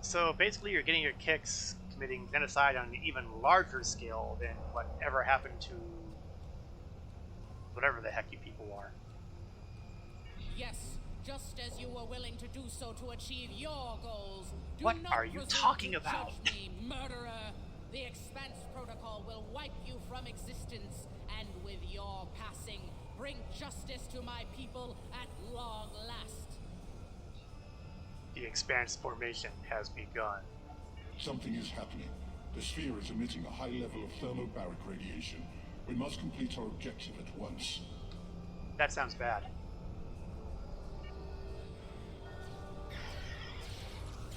Speaker 1: So basically you're getting your kicks committing genocide on an even larger scale than whatever happened to whatever the heck you people are.
Speaker 14: Yes, just as you were willing to do so to achieve your goals. Do
Speaker 1: What
Speaker 14: not
Speaker 1: are you
Speaker 14: presume
Speaker 1: talking
Speaker 14: to
Speaker 1: about?
Speaker 14: Judge me, murderer. The Expanse Protocol will wipe you from existence, and with your passing, bring justice to my people at long last.
Speaker 1: The Expanse formation has begun.
Speaker 10: Something is happening. The sphere is emitting a high level of thermobaric radiation. We must complete our objective at once.
Speaker 1: That sounds bad.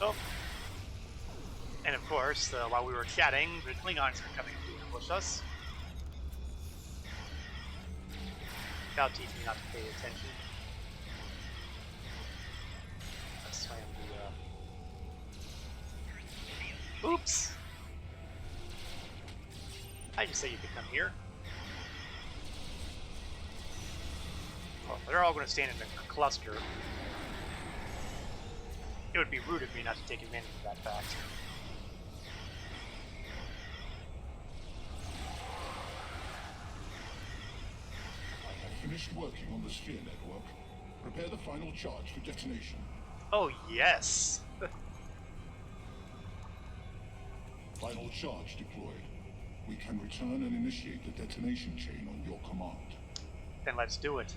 Speaker 1: Oh. And of course, while we were chatting, the Klingons were coming to ambush us. That'll teach me not to pay attention. Let's slam the, Oops! I just say you could come here. Well, they're all going to stand in a cluster. It would be rude of me not to take advantage of that fact.
Speaker 10: Finished working on the sphere network. Prepare the final charge for detonation.
Speaker 1: Oh, yes!
Speaker 10: Final charge deployed. We can return and initiate the detonation chain on your command.
Speaker 1: Then let's do it.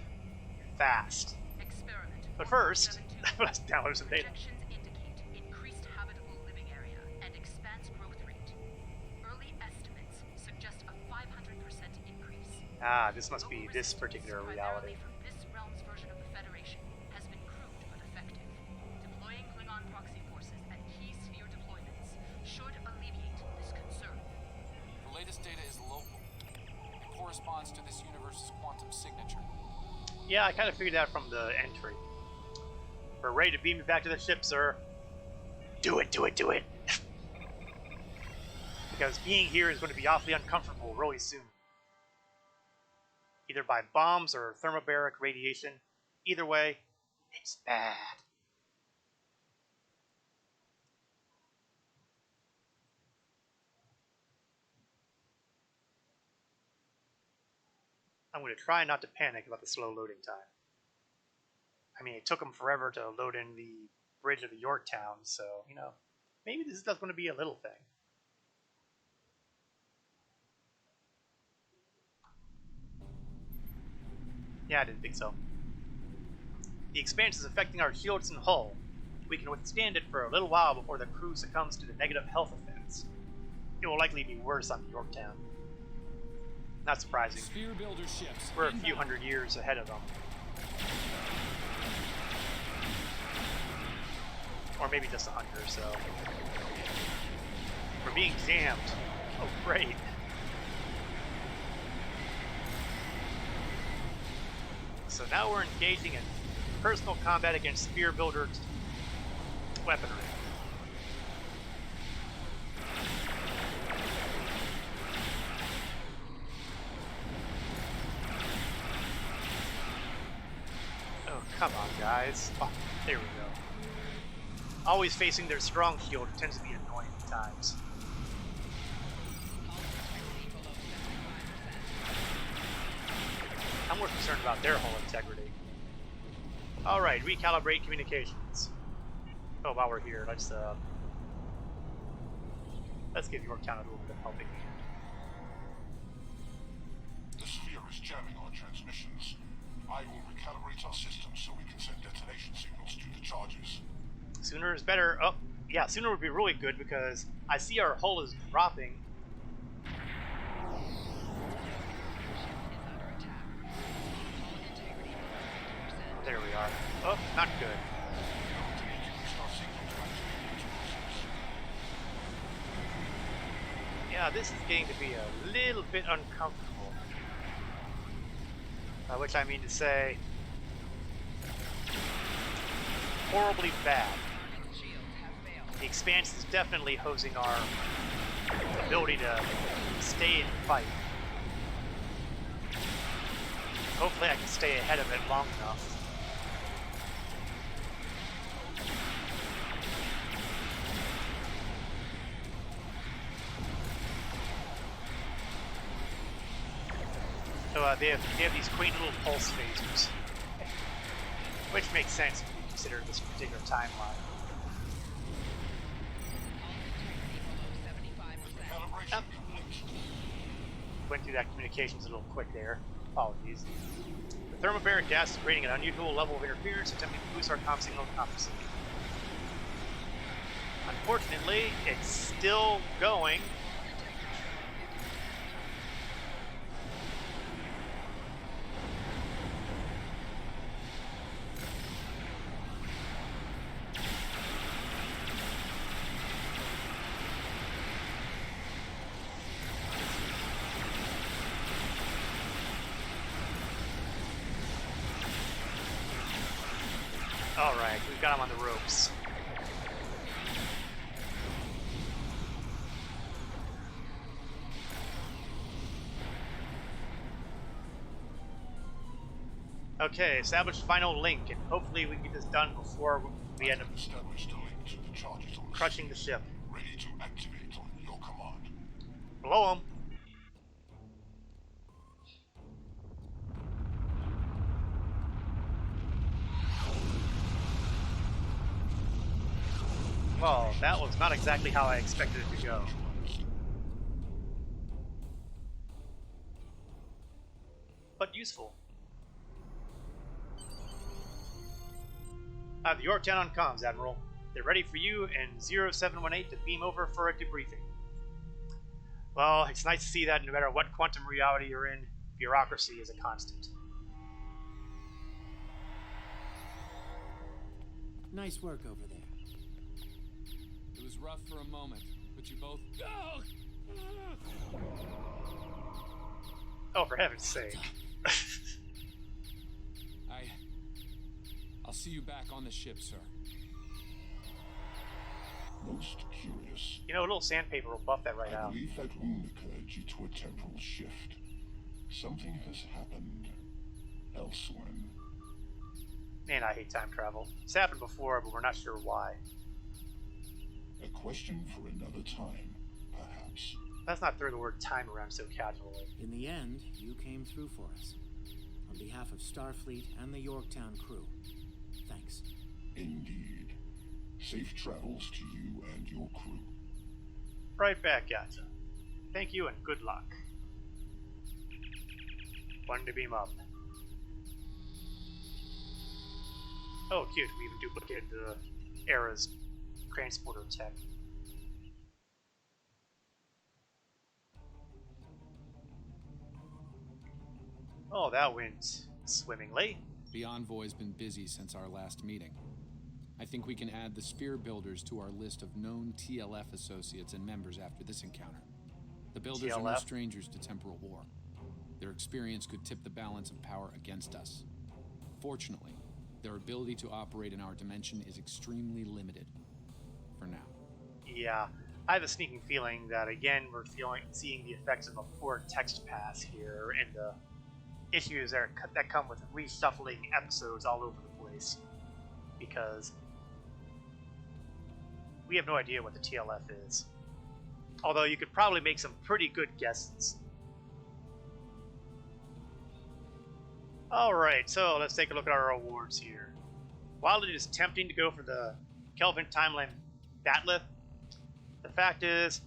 Speaker 1: Fast.
Speaker 5: Experiment.
Speaker 1: But first, let's download some data.
Speaker 5: Projections indicate increased habitable living area and expanse growth rate. Early estimates suggest a 500% increase.
Speaker 1: Ah, this must be this particular reality.
Speaker 5: From this realm's version of the Federation has been crude but effective. Deploying Klingon proxy forces at key sphere deployments should alleviate this concern.
Speaker 2: The latest data is local. It corresponds to this universe's quantum signature.
Speaker 1: Yeah, I kind of figured that from the entry. We're ready to beam me back to the ship, sir. Do it, do it, do it. Because being here is going to be awfully uncomfortable really soon. Either by bombs or thermobaric radiation. Either way, it's bad. I'm going to try not to panic about the slow loading time. I mean, it took them forever to load in the bridge of the Yorktown, so, you know, maybe this is just going to be a little thing. Yeah, I didn't think so. The expanse is affecting our shields and hull. We can withstand it for a little while before the crew succumbs to the negative health effects. It will likely be worse on the Yorktown. Not surprising.
Speaker 2: Sphere builder ships.
Speaker 1: We're a few hundred years ahead of them. Or maybe just 100 or so. We're being jammed. Oh, great. So now we're engaging in personal combat against sphere builder weaponry. Oh, come on, guys. Oh, there we go. Always facing their strong shield tends to be annoying at times. I'm more concerned about their hull integrity. Alright, recalibrate communications. Oh, while we're here, let's give Yorktown a little bit of helping hand.
Speaker 10: The sphere is jamming our transmissions. I will recalibrate our systems so we can send detonation signals to the charges.
Speaker 1: Sooner is better. Oh, yeah, sooner would be really good because I see our hull is dropping. There we are. Oh, not good. Yeah, this is getting to be a little bit uncomfortable. By which I mean to say, horribly bad. The Expanse is definitely hosing our ability to stay and fight. Hopefully I can stay ahead of it long enough. So they have these quaint little pulse phasers, which makes sense if you consider this particular timeline. Yep. Went through that communications a little quick there. Apologies. The thermobaric gas is creating an unusual level of interference, attempting to boost our comm signal compensating. Unfortunately, it's still going. Alright, we've got him on the ropes. Okay, establish final link, and hopefully we can get this done before we end up crushing the ship.
Speaker 10: Ready to activate on your command.
Speaker 1: Blow him. Well, that was not exactly how I expected it to go. But useful. I have the Yorktown on comms, Admiral. They're ready for you and 0718 to beam over for a debriefing. Well, it's nice to see that no matter what quantum reality you're in, bureaucracy is a constant.
Speaker 11: Nice work over there.
Speaker 2: It was rough for a moment, but you both...
Speaker 1: Oh, for heaven's sake.
Speaker 2: I'll see you back on the ship, sir.
Speaker 10: Most curious.
Speaker 1: You know, a little sandpaper will buff that right out.
Speaker 10: I believe that wound occurred due to a temporal shift. Something has happened elsewhere.
Speaker 1: Man, I hate time travel. It's happened before, but we're not sure why.
Speaker 10: A question for another time, perhaps.
Speaker 1: Let's not throw the word time around so casually.
Speaker 11: In the end, you came through for us. On behalf of Starfleet and the Yorktown crew, thanks.
Speaker 10: Indeed. Safe travels to you and your crew.
Speaker 1: Right back at you. Thank you and good luck. One to beam up. Oh, cute. We even duplicated the Era's transporter tech. Oh, that went swimmingly.
Speaker 2: The Envoy's been busy since our last meeting. I think we can add the Sphere Builders to our list of known TLF associates and members after this encounter. The Builders are no strangers to temporal war. Their experience could tip the balance of power against us. Fortunately, their ability to operate in our dimension is extremely limited. For now.
Speaker 1: Yeah, I have a sneaking feeling that again we're seeing the effects of a poor text pass here and the issues that come with reshuffling episodes all over the place. Because we have no idea what the TLF is. Although you could probably make some pretty good guesses. Alright, so let's take a look at our awards here. While it is tempting to go for the Kelvin Timeline Batleth, the fact is,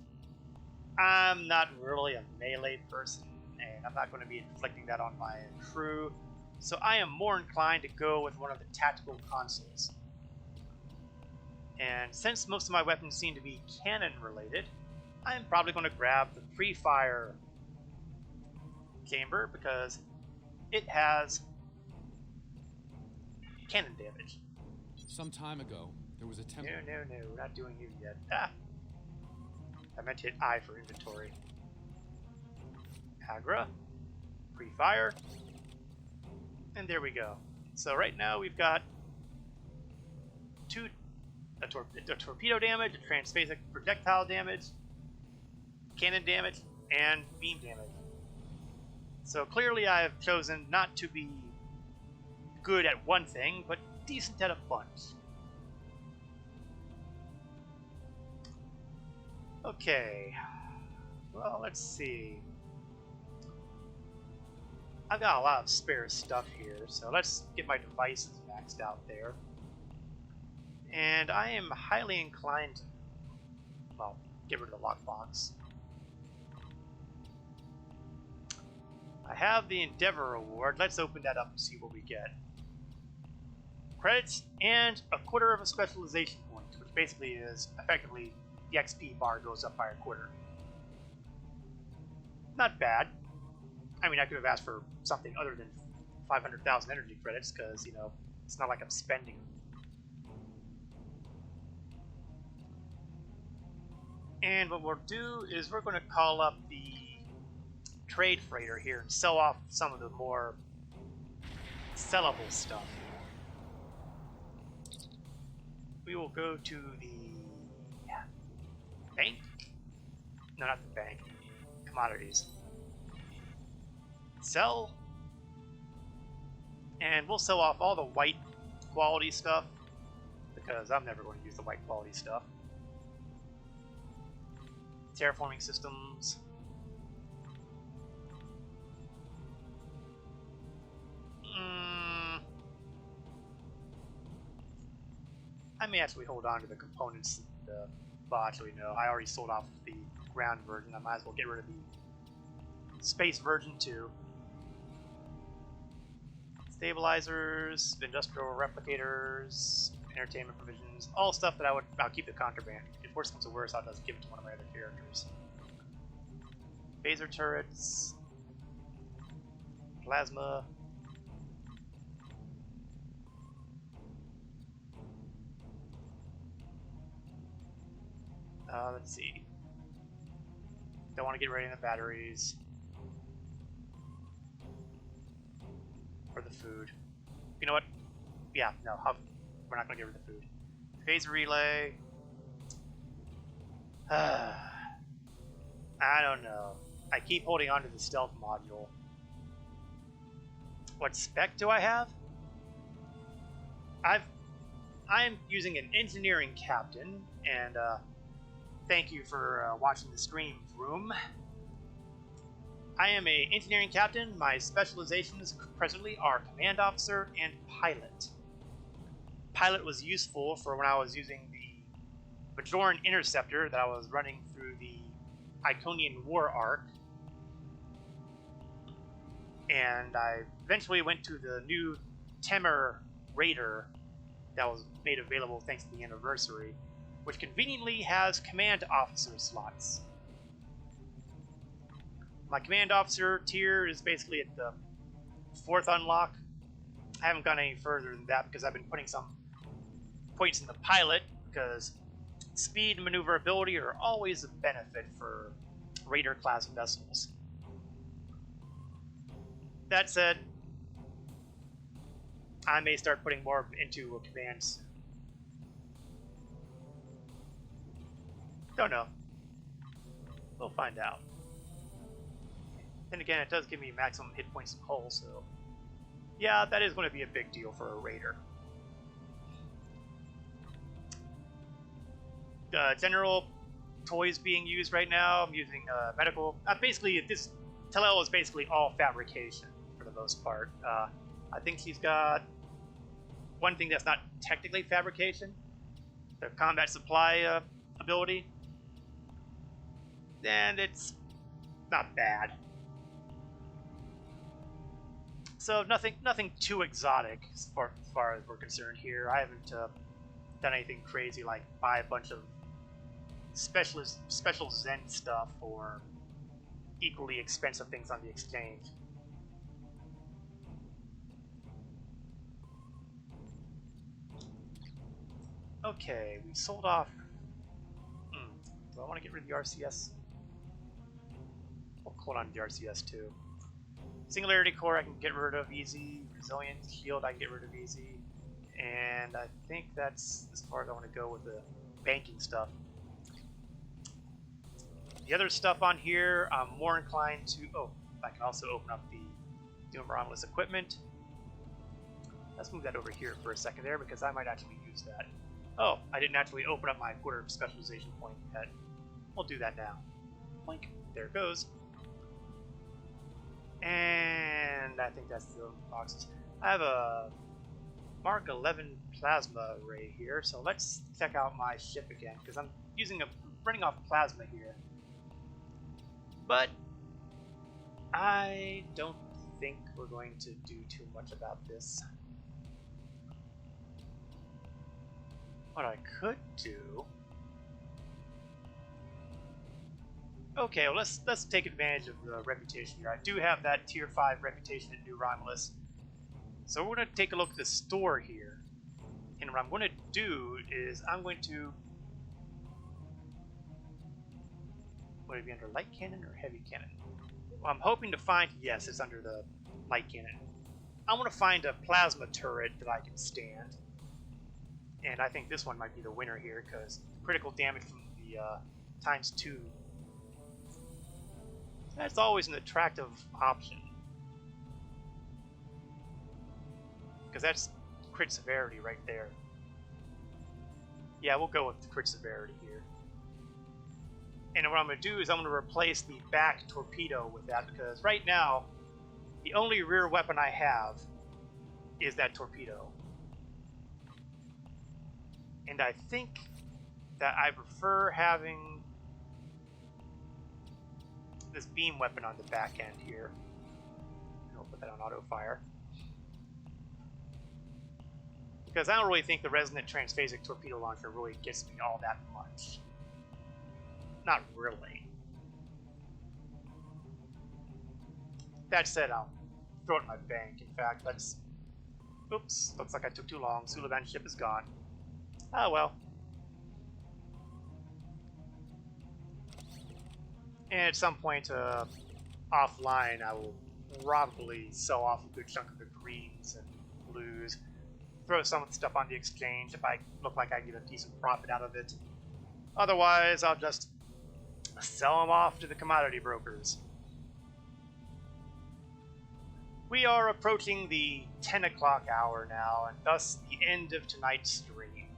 Speaker 1: I'm not really a melee person, and I'm not going to be inflicting that on my crew, so I am more inclined to go with one of the tactical consoles. And since most of my weapons seem to be cannon related, I'm probably going to grab the pre-fire chamber because it has cannon damage.
Speaker 2: Some time ago, there was a
Speaker 1: No, we're not doing you yet. Ah! I meant to hit I for inventory. Agra, pre-fire, and there we go. So right now we've got a torpedo damage, a transphasic projectile damage, cannon damage, and beam damage. So clearly I have chosen not to be good at one thing, but decent at a bunch. Okay, well, let's see. I've got a lot of spare stuff here, so let's get my devices maxed out there. And I am highly inclined to, well, get rid of the lockbox. I have the Endeavor Award. Let's open that up and see what we get. Credits and a quarter of a specialization point, which basically is effectively the XP bar goes up by a quarter. Not bad. I mean, I could have asked for something other than 500,000 energy credits because, you know, it's not like I'm spending. And what we'll do is we're going to call up the trade freighter here and sell off some of the more sellable stuff. we will go to the bank. No, not the bank. Commodities. Sell. And we'll sell off all the white quality stuff, because I'm never going to use the white quality stuff. Terraforming systems. I may actually hold on to the components. Well, actually, no. I already sold off the ground version. I might as well get rid of the space version too. Stabilizers, industrial replicators, entertainment provisions, all stuff that I'll keep the contraband. If worse comes to worse, I'll just give it to one of my other characters. Phaser turrets, plasma. Let's see. Don't want to get rid of the batteries. Or the food. You know what? Yeah, no, we're not going to get rid of the food. Phaser relay. I don't know. I keep holding on to the stealth module. What spec do I have? I'm using an engineering captain, and thank you for watching the stream, Vroom. I am an engineering captain. My specializations presently are command officer and pilot. Pilot was useful for when I was using the Bajoran interceptor that I was running through the Iconian War arc. And I eventually went to the new Temur Raider that was made available thanks to the anniversary, which conveniently has command officer slots. My command officer tier is basically at the 4th unlock. I haven't gone any further than that because I've been putting some points in the pilot, because speed and maneuverability are always a benefit for Raider class vessels. That said, I may start putting more into a command soon. Don't know. We'll find out. Then again, it does give me maximum hit points and hull, so yeah, that is going to be a big deal for a Raider. General toys being used right now. I'm using medical. Basically, this Talel is basically all fabrication for the most part. I think she's got one thing that's not technically fabrication, the combat supply ability, and it's not bad. So nothing too exotic as far as we're concerned here. I haven't done anything crazy like buy a bunch of special Zen stuff or equally expensive things on the exchange. Okay, we sold off. Do I want to get rid of the RCS? We'll hold on to the RCS too. Singularity Core I can get rid of easy. Resilience Shield I can get rid of easy. And I think that's as far as I want to go with the banking stuff. The other stuff on here, I'm more inclined to... Oh, I can also open up the Doom Romulus equipment. Let's move that over here for a second there, because I might actually use that. Oh, I didn't actually open up my quarter specialization point yet. We'll do that now. Blink. There it goes. And I think that's the boxes. I have a Mark 11 plasma array here, so let's check out my ship again, because I'm running off plasma here. But I don't think we're going to do too much about this. What I could do... Okay, well, let's take advantage of the reputation here. I do have that tier 5 reputation at New Romulus. So we're going to take a look at the store here. And what I'm going to do is I'm going to... Would it be under light cannon or heavy cannon? Well, I'm hoping to find... Yes, it's under the light cannon. I want to find a plasma turret that I can stand. And I think this one might be the winner here, because critical damage from the ×2. That's always an attractive option. Because that's crit severity right there. Yeah, we'll go with the crit severity here. And what I'm going to do is I'm going to replace the back torpedo with that, because right now, the only rear weapon I have is that torpedo. And I think that I prefer having this beam weapon on the back end here. I'll put that on auto fire. Because I don't really think the resonant transphasic torpedo launcher really gets me all that much. Not really. That said, I'll throw it in my bank. In fact, let's... Oops, looks like I took too long. Sulivan's ship is gone. Oh well. And at some point offline, I will probably sell off a good chunk of the greens and blues. Throw some of the stuff on the exchange if I look like I get a decent profit out of it. Otherwise, I'll just sell them off to the commodity brokers. We are approaching the 10 o'clock hour now, and thus the end of tonight's stream.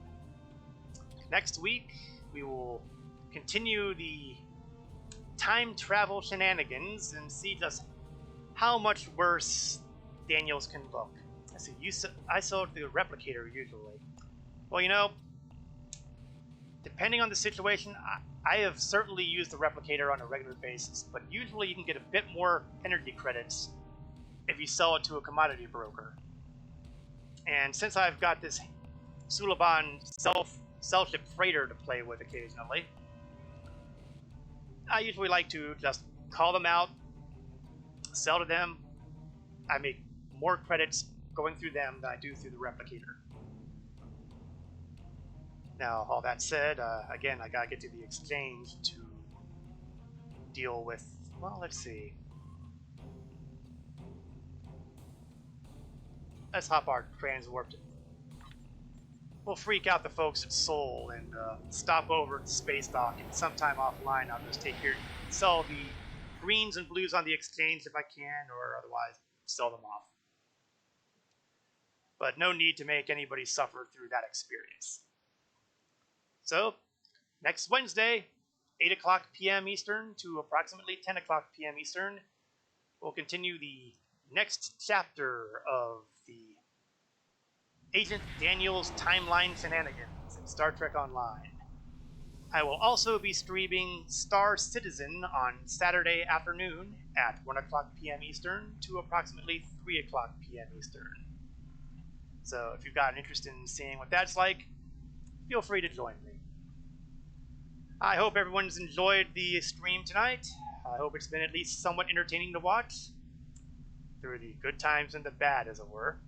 Speaker 1: Next week, we will continue the time travel shenanigans and see just how much worse Daniels can look. I see, I sold the replicator usually. Well, you know, depending on the situation, I have certainly used the replicator on a regular basis, but usually you can get a bit more energy credits if you sell it to a commodity broker. And since I've got this Suliban self-ship freighter to play with occasionally, I usually like to just call them out, sell to them. I make more credits going through them than I do through the replicator. Now, all that said, again, I gotta get to the exchange to deal with, well, let's see. Let's hop our transwarp. We'll freak out the folks at Seoul and stop over at the space dock, and sometime offline I'll just take here, sell the greens and blues on the exchange if I can, or otherwise sell them off. But no need to make anybody suffer through that experience. So, next Wednesday, 8 o'clock p.m. Eastern to approximately 10 o'clock p.m. Eastern, we'll continue the next chapter of the Agent Daniels timeline shenanigans in Star Trek Online. I will also be streaming Star Citizen on Saturday afternoon at 1 o'clock p.m. Eastern to approximately 3 o'clock p.m. Eastern. So if you've got an interest in seeing what that's like, feel free to join me. I hope everyone's enjoyed the stream tonight. I hope it's been at least somewhat entertaining to watch, through the good times and the bad, as it were.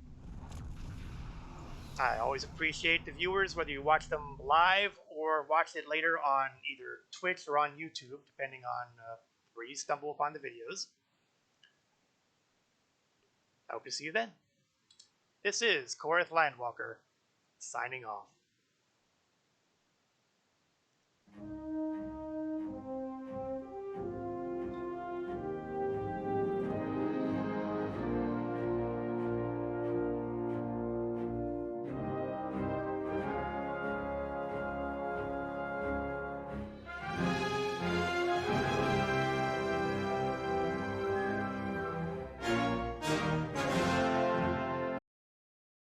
Speaker 1: I always appreciate the viewers, whether you watch them live or watch it later on either Twitch or on YouTube, depending on where you stumble upon the videos. I hope to see you then. This is Korith Landwalker, signing off.